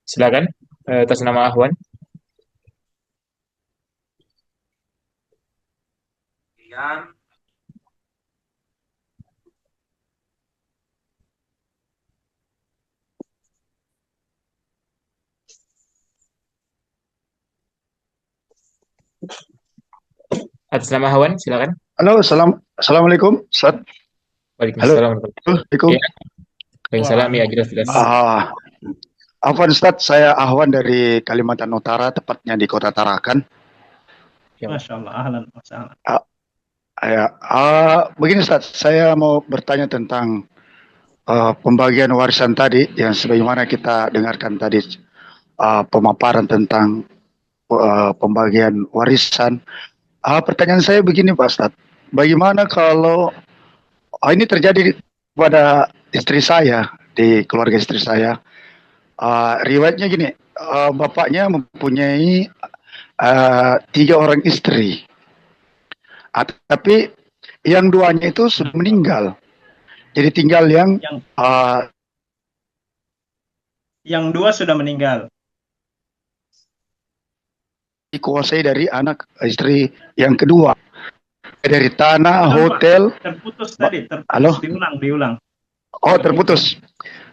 [SPEAKER 1] Silakan, atas nama Ahwan. Atas nama Ahwan, silakan.
[SPEAKER 4] Halo, assalamualaikum, Ustaz.
[SPEAKER 1] Waalaikumsalam.
[SPEAKER 4] Assalamualaikum.
[SPEAKER 1] Ya. Waalaikumsalam, ya jelas-jelas.
[SPEAKER 4] Afwan Ustaz, saya Ahwan dari Kalimantan Utara, tepatnya di Kota Tarakan.
[SPEAKER 2] Masya Allah, ahlan wa sahlan.
[SPEAKER 4] Begini Ustaz, saya mau bertanya tentang pembagian warisan tadi, yang sebagaimana kita dengarkan tadi, pemaparan tentang pembagian warisan. Pertanyaan saya begini Pak Ustaz, bagaimana kalau ini terjadi pada istri saya, di keluarga istri saya. Riwayatnya gini, bapaknya mempunyai 3 orang istri, tapi yang 2-nya itu sudah meninggal. Jadi tinggal yang
[SPEAKER 2] 2 sudah meninggal.
[SPEAKER 4] Dikuasai dari anak istri yang kedua, dari tanah, hotel.
[SPEAKER 2] Terputus tadi, terputus.
[SPEAKER 4] Halo?
[SPEAKER 2] Diulang.
[SPEAKER 4] Oh, terputus.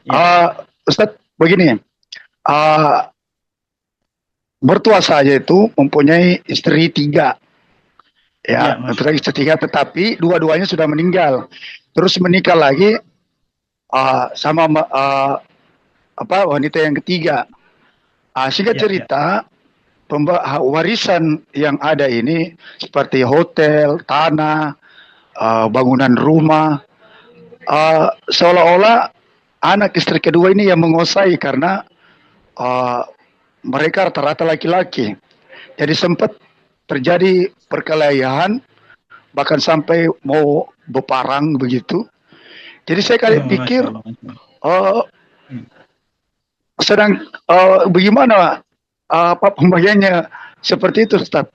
[SPEAKER 2] Ya.
[SPEAKER 4] Ustadz, begini, mertua saya itu mempunyai istri 3. Ya, mempunyai istri 3, tetapi dua-duanya sudah meninggal. Terus menikah lagi sama wanita yang ketiga. Singkat cerita, warisan yang ada ini seperti hotel, tanah, bangunan rumah, seolah-olah anak istri kedua ini yang menguasai, karena mereka rata-rata laki-laki. Jadi sempat terjadi perkelahian, bahkan sampai mau berperang begitu. Jadi saya pikir bagaimana pembagiannya seperti itu Ustaz,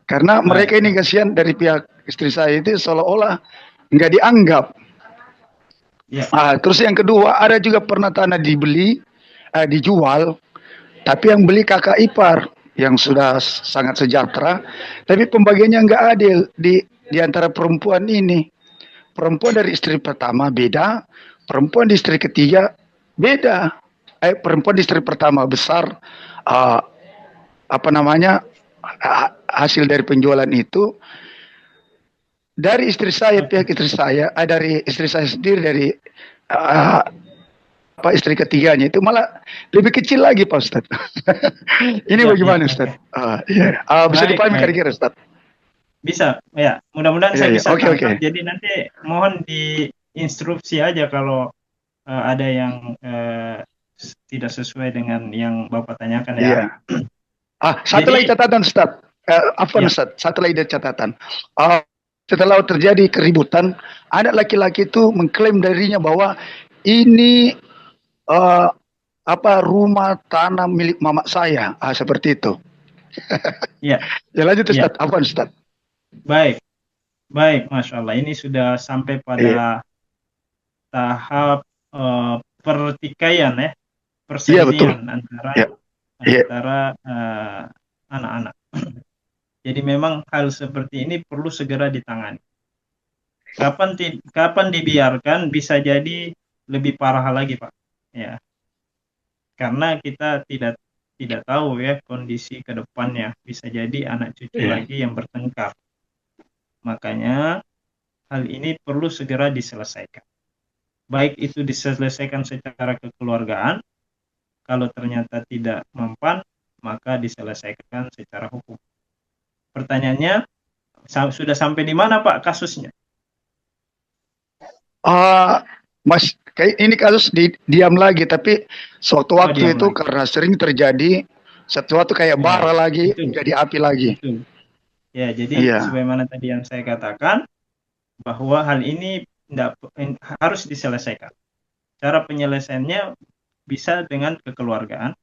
[SPEAKER 4] karena mereka ini kasihan dari pihak istri saya itu seolah-olah nggak dianggap. Terus yang kedua, ada juga pernah tanah dijual, tapi yang beli kakak ipar yang sudah sangat sejahtera, tapi pembagiannya nggak adil di antara perempuan ini. Perempuan dari istri pertama beda, perempuan di istri ketiga beda. Perempuan di istri pertama besar hasil dari penjualan itu dari istri saya, pihak istri saya, dari istri saya sendiri, dari istri ketiganya itu malah lebih kecil lagi Pak Ustaz. Ini bagaimana Ustaz? Bisa dipahami kira-kira Ustaz?
[SPEAKER 2] Bisa, ya. Mudah-mudahan saya bisa
[SPEAKER 4] tangkap.
[SPEAKER 2] Jadi nanti mohon diinstruksi aja kalau ada yang tidak sesuai dengan yang Bapak tanyakan ya.
[SPEAKER 4] Satu lagi catatan Ustaz. Apa
[SPEAKER 1] Ya,
[SPEAKER 4] Ustaz? Satu lagi dari catatan. Uh, Setelah terjadi keributan, anak laki-laki itu mengklaim dirinya bahwa ini uh, rumah tanah milik mama saya, seperti itu.
[SPEAKER 2] ya,
[SPEAKER 4] Ya lanjut
[SPEAKER 2] ya.
[SPEAKER 4] Ustaz, apa Ustaz?
[SPEAKER 2] Baik, baik, Masya Allah. Ini sudah sampai
[SPEAKER 4] Iya,
[SPEAKER 2] pada tahap pertikaian ya,
[SPEAKER 4] iya betul.
[SPEAKER 2] perselisihan antara
[SPEAKER 4] Iya, iya.
[SPEAKER 2] antara anak-anak. Jadi memang hal seperti ini perlu segera ditangani. Kapan dibiarkan bisa jadi lebih parah lagi, Pak. Ya, karena kita tidak tidak tahu ya kondisi ke depannya. Bisa jadi anak cucu
[SPEAKER 4] Iya.
[SPEAKER 2] lagi yang bertengkar. Makanya hal ini perlu segera diselesaikan. Baik itu diselesaikan secara kekeluargaan, kalau ternyata tidak mempan, maka diselesaikan secara hukum. Pertanyaannya, sudah sampai di mana Pak kasusnya?
[SPEAKER 4] Ah, Mas, kayak ini kasus diam lagi, tapi suatu
[SPEAKER 2] Oh,
[SPEAKER 4] waktu
[SPEAKER 2] diam
[SPEAKER 4] itu
[SPEAKER 2] lagi.
[SPEAKER 4] karena sering terjadi sesuatu kayak
[SPEAKER 2] Ya,
[SPEAKER 4] bara lagi,
[SPEAKER 2] betul,
[SPEAKER 4] jadi api lagi.
[SPEAKER 2] betul. Ya, jadi
[SPEAKER 4] Iya,
[SPEAKER 2] sebagaimana tadi yang saya katakan, bahwa hal ini harus diselesaikan. Cara penyelesaiannya bisa dengan kekeluargaan,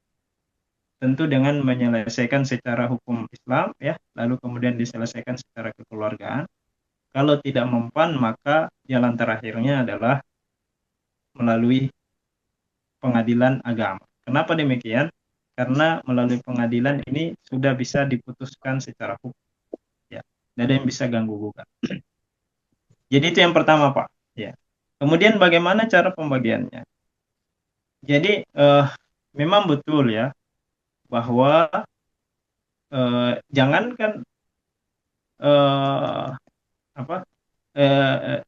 [SPEAKER 2] tentu dengan menyelesaikan secara hukum Islam ya, lalu kemudian diselesaikan secara kekeluargaan. Kalau tidak mempan, maka jalan terakhirnya adalah melalui pengadilan agama. Kenapa demikian? Karena melalui pengadilan ini sudah bisa diputuskan secara hukum. Ya, tidak ada yang bisa ganggu gugat. Jadi itu yang pertama, Pak. Ya. Kemudian bagaimana cara pembagiannya? Jadi memang betul ya bahwa jangankan eh, apa eh,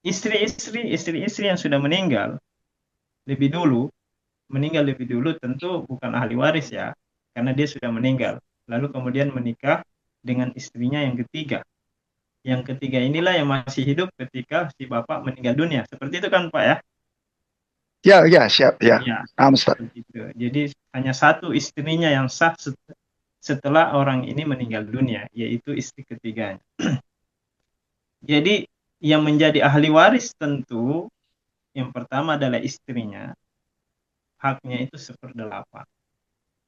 [SPEAKER 2] istri-istri yang sudah meninggal lebih dulu tentu bukan ahli waris ya, karena dia sudah meninggal. Lalu kemudian menikah dengan istrinya yang ketiga. Yang ketiga inilah yang masih hidup ketika si bapak meninggal dunia. Seperti itu kan Pak ya?
[SPEAKER 4] ya, ya, siap, ya.
[SPEAKER 2] Ya,
[SPEAKER 4] Ustaz.
[SPEAKER 2] seperti itu. Jadi hanya satu istrinya yang sah setelah orang ini meninggal dunia, yaitu istri ketiganya. Jadi yang menjadi ahli waris tentu yang pertama adalah istrinya, haknya itu 1/8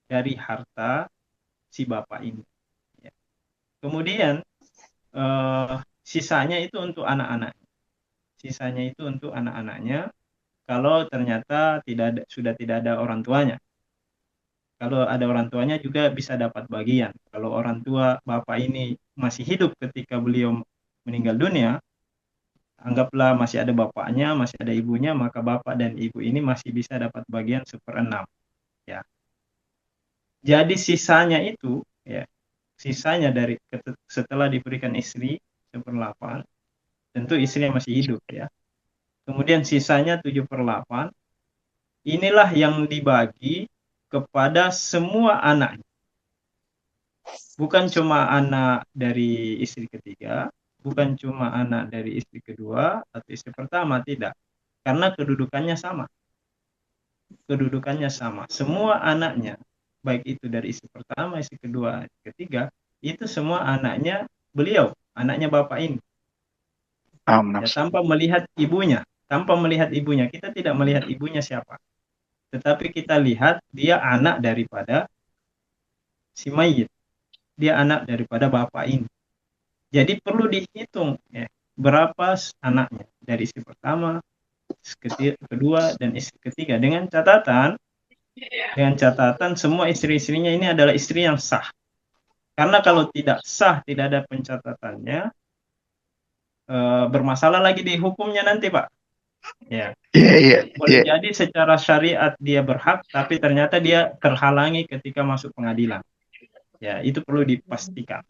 [SPEAKER 2] dari harta si bapak ini. Ya. Kemudian sisanya itu untuk anak-anaknya. Sisanya itu untuk anak-anaknya kalau ternyata sudah tidak ada orang tuanya. Kalau ada orang tuanya juga bisa dapat bagian. Kalau orang tua bapak ini masih hidup ketika beliau meninggal dunia, anggaplah masih ada bapaknya, masih ada ibunya, maka bapak dan ibu ini masih bisa dapat bagian 1/6. Ya. Jadi sisanya itu, ya, sisanya dari setelah diberikan istri 1/8, tentu istrinya masih hidup ya. Kemudian sisanya 7/8, inilah yang dibagi kepada semua anak. Bukan cuma anak dari istri ketiga, bukan cuma anak dari istri kedua atau istri pertama, tidak. Karena kedudukannya sama. Kedudukannya sama. Semua anaknya, baik itu dari istri pertama, istri kedua, istri ketiga, itu semua anaknya beliau, anaknya bapak ini. Ya, tanpa melihat ibunya. Tanpa melihat ibunya. Kita tidak melihat ibunya siapa. Tetapi kita lihat dia anak daripada si mayit. Dia anak daripada bapak ini. Jadi perlu dihitung ya, berapa anaknya dari istri pertama, istri kedua, dan istri ketiga. Dengan catatan semua istri-istrinya ini adalah istri yang sah. Karena kalau tidak sah, tidak ada pencatatannya, bermasalah lagi di hukumnya nanti, Pak. Ya. Boleh jadi secara syariat dia berhak, tapi ternyata dia terhalangi ketika masuk pengadilan. Ya, itu perlu dipastikan.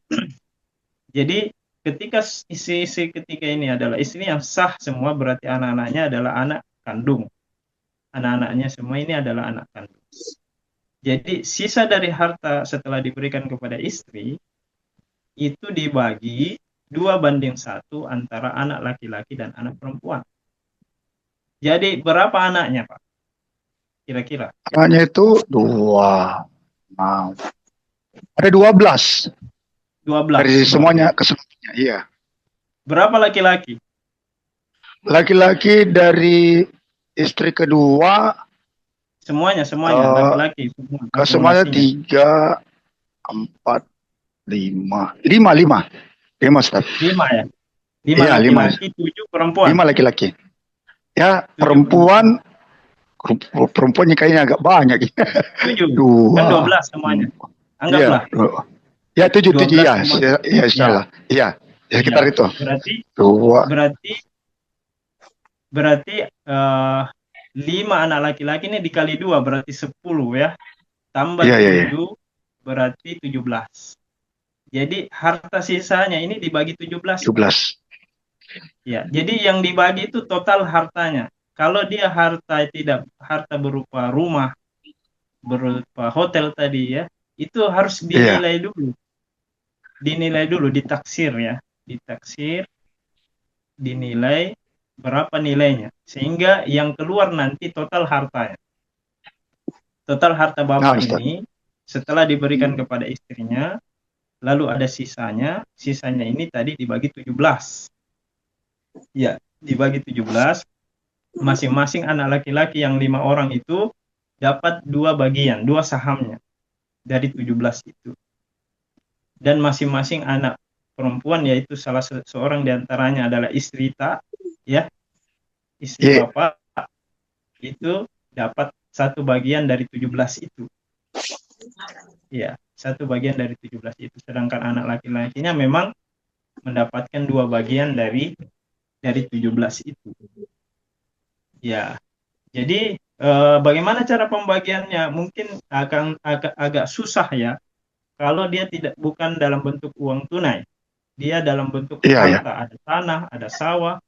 [SPEAKER 2] Jadi ketika istri ketiga ini adalah istri yang sah semua, berarti anak-anaknya adalah anak kandung. Anak-anaknya semua ini adalah anak kandung. Jadi sisa dari harta setelah diberikan kepada istri, itu dibagi 2/1 antara anak laki-laki dan anak perempuan. Jadi berapa anaknya, Pak? Kira-kira?
[SPEAKER 4] Anaknya itu 2. Nah, Ada 12
[SPEAKER 2] 12.
[SPEAKER 4] dari semuanya keseluruhannya. Iya.
[SPEAKER 2] Berapa laki-laki?
[SPEAKER 4] Laki-laki dari istri kedua,
[SPEAKER 2] Semuanya
[SPEAKER 4] eh
[SPEAKER 2] laki-laki semua
[SPEAKER 4] semuanya
[SPEAKER 2] akumulasinya.
[SPEAKER 4] 3, 4, 5, Ustaz.
[SPEAKER 2] 5 ya. 5
[SPEAKER 4] Iya, 5.
[SPEAKER 2] laki-laki, 7 perempuan.
[SPEAKER 4] 5 laki-laki. Ya,
[SPEAKER 2] 7 perempuan.
[SPEAKER 4] perempuannya kayaknya agak banyak.
[SPEAKER 2] 7. Kan
[SPEAKER 4] 2.
[SPEAKER 2] 12 semuanya.
[SPEAKER 4] Iya.
[SPEAKER 2] Anggaplah
[SPEAKER 4] Ya, 7
[SPEAKER 2] 12
[SPEAKER 4] ya.
[SPEAKER 2] semua.
[SPEAKER 4] Ya, salah. Iya. Ya, sekitar
[SPEAKER 2] Iya.
[SPEAKER 4] itu.
[SPEAKER 2] Berarti
[SPEAKER 4] 2.
[SPEAKER 2] berarti 5 anak laki-laki ini dikali 2 berarti 10 ya. Tambah
[SPEAKER 4] Iya.
[SPEAKER 2] 7 berarti 17. Jadi harta sisanya ini dibagi 17.
[SPEAKER 4] 17.
[SPEAKER 2] Ya, jadi yang dibagi itu total hartanya. Kalau dia harta berupa rumah, berupa hotel tadi ya, itu harus dinilai dulu. Dinilai dulu, ditaksir ya. Ditaksir, dinilai berapa nilainya. Sehingga yang keluar nanti total hartanya. Total harta bapak ini setelah diberikan kepada istrinya, lalu ada sisanya ini tadi dibagi 17. Ya, dibagi 17, masing-masing anak laki-laki yang 5 orang itu dapat 2 bagian, 2 sahamnya dari 17 itu. Dan masing-masing anak perempuan, yaitu salah seorang diantaranya adalah istri ya, istri bapak, itu dapat 1 bagian dari 17 itu. Ya, 1 bagian dari 17 itu. Sedangkan anak laki-lakinya memang mendapatkan 2 bagian dari 17 itu. Ya, jadi bagaimana cara pembagiannya? Mungkin agak susah ya. Kalau dia bukan dalam bentuk uang tunai, dia dalam bentuk harta, ada tanah, ada sawah,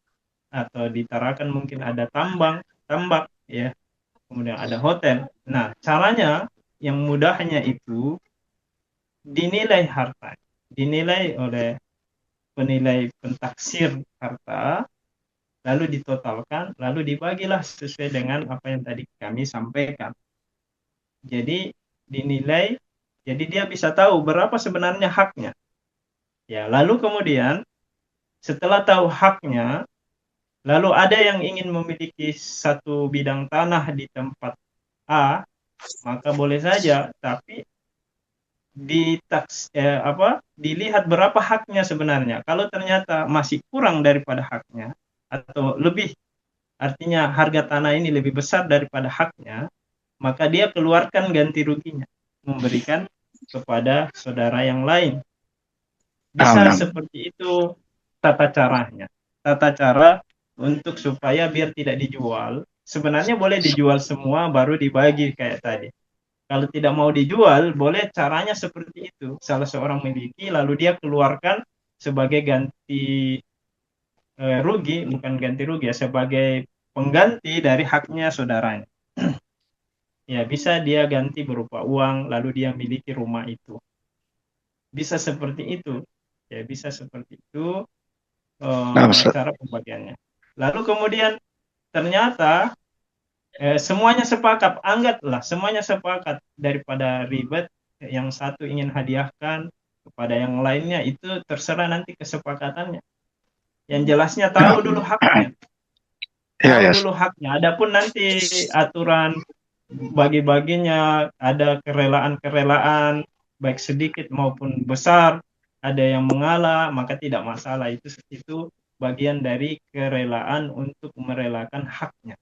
[SPEAKER 2] atau ditarakan mungkin ada tambak, ya, kemudian ada hotel. Nah, caranya yang mudahnya itu dinilai harta, dinilai oleh penilai pentaksir harta, lalu ditotalkan, lalu dibagilah sesuai dengan apa yang tadi kami sampaikan. Jadi dinilai, jadi dia bisa tahu berapa sebenarnya haknya. Ya, lalu kemudian setelah tahu haknya, lalu ada yang ingin memiliki 1 bidang tanah di tempat A, maka boleh saja, tapi dilihat berapa haknya sebenarnya. Kalau ternyata masih kurang daripada haknya atau lebih, artinya harga tanah ini lebih besar daripada haknya, maka dia keluarkan ganti ruginya, memberikan kepada saudara yang lain. Bisa seperti itu tata caranya. Tata cara untuk supaya biar tidak dijual. Sebenarnya boleh dijual semua baru dibagi kayak tadi. Kalau tidak mau dijual, boleh caranya seperti itu. Salah seorang memiliki, lalu dia keluarkan sebagai ganti rugi, bukan ganti rugi ya, sebagai pengganti dari haknya saudaranya. Ya, bisa dia ganti berupa uang, lalu dia miliki rumah itu. Bisa seperti itu. Ya, bisa seperti itu cara pembagiannya. Lalu kemudian ternyata semuanya sepakat, anggaplah semuanya sepakat, daripada ribet, yang satu ingin hadiahkan kepada yang lainnya, itu terserah nanti kesepakatannya. Yang jelasnya tahu dulu haknya. Tahu dulu haknya. Adapun nanti aturan bagi-baginya, ada kerelaan-kerelaan baik sedikit maupun besar, ada yang mengalah, maka tidak masalah. Itu bagian dari kerelaan untuk merelakan haknya.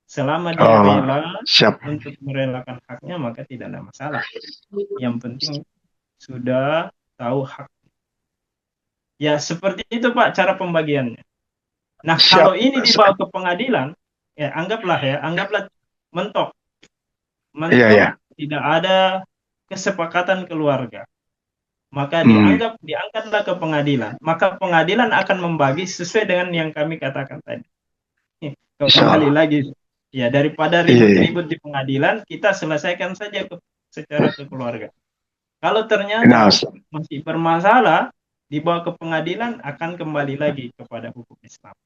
[SPEAKER 2] Selama dia rela untuk merelakan haknya, maka tidak ada masalah. Yang penting sudah tahu hak. Ya, seperti itu Pak cara pembagiannya. Nah, kalau ini dibawa ke pengadilan, ya anggaplah mentok. Tidak ada kesepakatan keluarga. Maka diangkatlah ke pengadilan. Maka pengadilan akan membagi sesuai dengan yang kami katakan tadi. Kembali lagi. Ya, daripada ribut-ribut di pengadilan, kita selesaikan saja secara kekeluarga. Kalau ternyata masih bermasalah, dibawa ke pengadilan, akan kembali lagi kepada hukum Islam.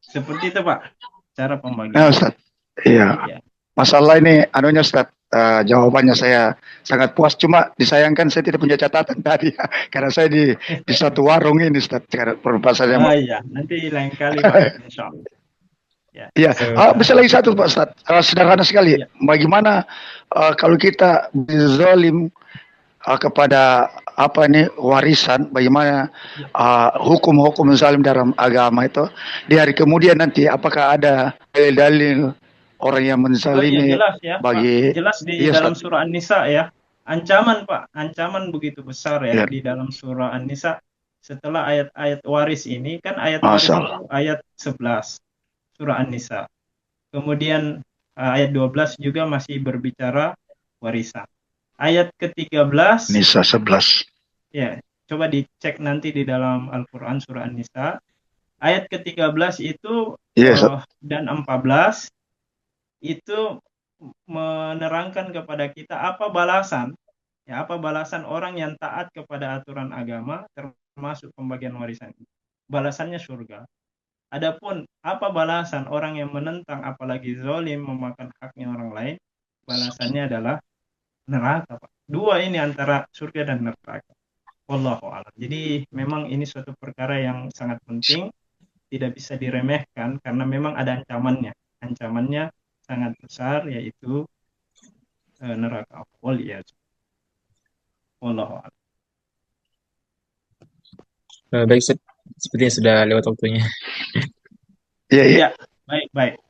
[SPEAKER 2] Seperti itu Pak, cara pembagian.
[SPEAKER 4] Ustaz. Iya. Masalah ini, Ustaz, jawabannya saya sangat puas. Cuma disayangkan saya tidak punya catatan tadi karena saya di satu warung ini Ustaz. Karena perbahasannya
[SPEAKER 2] Iya, nanti lain kali Pak, insya Allah. Ya,
[SPEAKER 4] Iya, bisa lagi satu Pak Ustaz. Sederhana sekali.
[SPEAKER 2] ya,
[SPEAKER 4] Bagaimana kalau kita zalim kepada apa ini warisan, bagaimana
[SPEAKER 2] ya.
[SPEAKER 4] hukum-hukum zalim dalam agama itu di hari kemudian nanti apakah ada dalil orang yang
[SPEAKER 2] Oh iya,
[SPEAKER 4] menzalimi
[SPEAKER 2] jelas ya Pak,
[SPEAKER 4] bagi
[SPEAKER 2] jelas di
[SPEAKER 4] iya
[SPEAKER 2] dalam
[SPEAKER 4] Ustaz.
[SPEAKER 2] surah An-Nisa ya. Ancaman Pak, ancaman begitu besar ya
[SPEAKER 4] Ya,
[SPEAKER 2] di dalam surah An-Nisa. Setelah ayat-ayat waris ini, kan ayat waris
[SPEAKER 4] Masya
[SPEAKER 2] itu
[SPEAKER 4] Allah.
[SPEAKER 2] ayat 11 surah An-Nisa. Kemudian ayat 12 juga masih berbicara warisan. Ayat ke-13
[SPEAKER 4] Nisa 11.
[SPEAKER 2] ya, coba dicek nanti di dalam Al-Qur'an surah An-Nisa. Ayat ke-13 itu
[SPEAKER 4] Iya Ustaz.
[SPEAKER 2] dan 14 itu menerangkan kepada kita apa balasan orang yang taat kepada aturan agama termasuk pembagian warisan. Balasannya surga. Adapun apa balasan orang yang menentang apalagi zalim memakan haknya orang lain, balasannya adalah neraka, Pak. Dua ini antara surga dan neraka. Wallahu a'lam. Jadi memang ini suatu perkara yang sangat penting, tidak bisa diremehkan karena memang ada ancamannya. Ancamannya sangat besar yaitu neraka. Wallahu a'lam.
[SPEAKER 1] Baik, Ustaz. Sepertinya sudah lewat waktunya.
[SPEAKER 4] Iya, iya.
[SPEAKER 2] Ya, baik.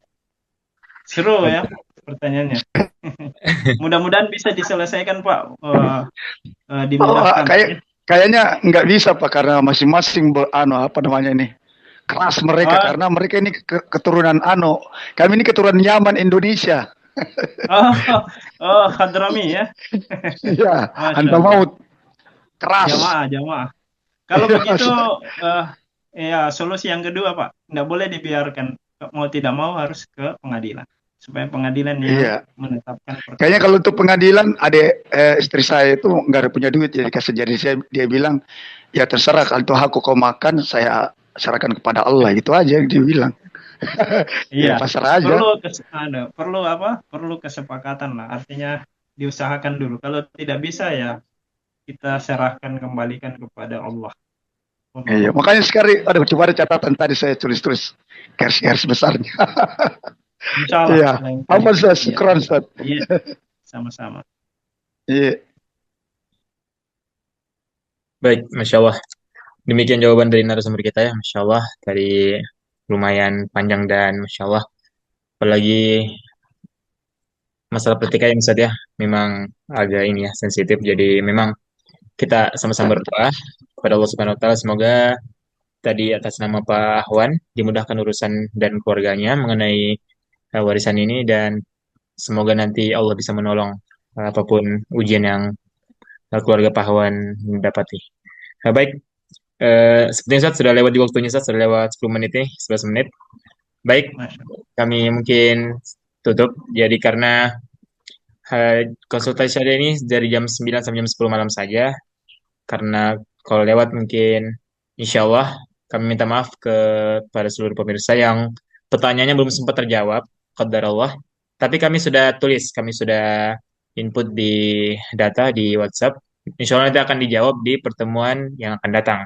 [SPEAKER 2] Seru ya pertanyaannya. Mudah-mudahan bisa diselesaikan Pak, dimudahkan.
[SPEAKER 4] Kayaknya nggak bisa Pak karena masing-masing apa namanya ini keras mereka karena mereka ini keturunan kami ini keturunan Yaman Indonesia.
[SPEAKER 2] Hadrami ya.
[SPEAKER 4] Iya, anta maut keras.
[SPEAKER 2] Jamaah. Kalau begitu ya solusi yang kedua Pak, nggak boleh dibiarkan, mau tidak mau harus ke pengadilan supaya pengadilan yang menetapkan perkara.
[SPEAKER 4] Kayaknya kalau untuk pengadilan istri saya itu nggak ada punya duit jadi dia bilang ya terserah kalau aku kau makan saya serahkan kepada Allah gitu aja dia bilang.
[SPEAKER 2] Iya,
[SPEAKER 4] pasrah aja.
[SPEAKER 2] perlu kesepakatan lah, artinya diusahakan dulu. Kalau tidak bisa ya kita serahkan kembalikan kepada Allah.
[SPEAKER 4] Iya, makanya sekali coba ada catatan tadi saya tulis garis besarnya.
[SPEAKER 2] Insyaallah.
[SPEAKER 4] Iya. Apa Ustaz? Syukran Ustaz.
[SPEAKER 2] Iya. Sama-sama.
[SPEAKER 4] Iya.
[SPEAKER 1] Baik, Masya Allah. Demikian jawaban dari narasumber kita ya, Masya Allah. Dari lumayan panjang dan Masya Allah. Apalagi masalah pertikaian Ustaz ya, memang agak ini ya, sensitif. Jadi memang kita sama-sama berdoa kepada Allah Subhanahu wa taala semoga tadi atas nama Pak Ahwan dimudahkan urusan dan keluarganya mengenai warisan ini dan semoga nanti Allah bisa menolong apapun ujian yang keluarga Pak Ahwan dapati. Baik, sepertinya Ustaz sudah lewat di waktunya Ustaz, sudah lewat 10 menit nih, 11 menit. Baik, kami mungkin tutup. Jadi karena konsultasi hari ini dari jam 9 sampai jam 10 malam saja. Karena kalau lewat mungkin insya Allah kami minta maaf kepada seluruh pemirsa yang pertanyaannya belum sempat terjawab, qadar Allah. Tapi kami sudah tulis, kami sudah input di data di WhatsApp. Insya Allah nanti akan dijawab di pertemuan yang akan datang.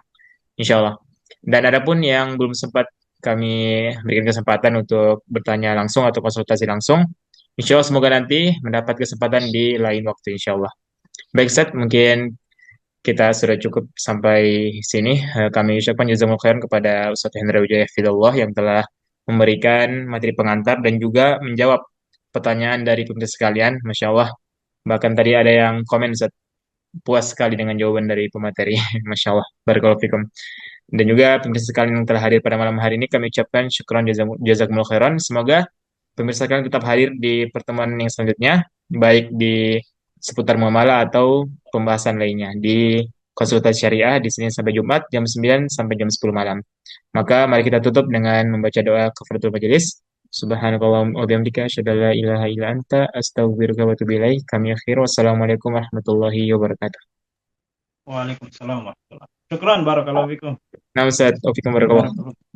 [SPEAKER 1] Insya Allah. Dan adapun yang belum sempat kami berikan kesempatan untuk bertanya langsung atau konsultasi langsung, insya Allah semoga nanti mendapat kesempatan di lain waktu, insya Allah. Baik, Ustaz, mungkin kita sudah cukup sampai sini. Kami ucapkan jazakumullah khairan kepada Ustaz Hendra Wijaya Hafidhullah yang telah memberikan materi pengantar dan juga menjawab pertanyaan dari pemirsa sekalian. Masya Allah. Bahkan tadi ada yang komen, Ustaz, puas sekali dengan jawaban dari pemateri. Masya Allah. Barakallahu fikum. Dan juga pemirsa sekalian yang telah hadir pada malam hari ini, kami ucapkan syukran jazakumullah khairan. Semoga pemirsa sekalian tetap hadir di pertemuan yang selanjutnya, baik di seputar muamalah atau pembahasan lainnya di konsultasi syariah di Senin sampai Jumat jam 9 sampai jam 10 malam. Maka mari kita tutup dengan membaca doa kafaratul majelis. Subhanakallahumma wa bihamdika asyhadu an la ilaha illa anta astaghfiruka wa atubu ilaik. Kami akhir wassalamualaikum warahmatullahi wabarakatuh.
[SPEAKER 2] Waalaikumsalam warahmatullahi wabarakatuh. Syukran barakallahu fikum.
[SPEAKER 1] Nah, Ustaz, Taufiq warahmatullahi wabarakatuh.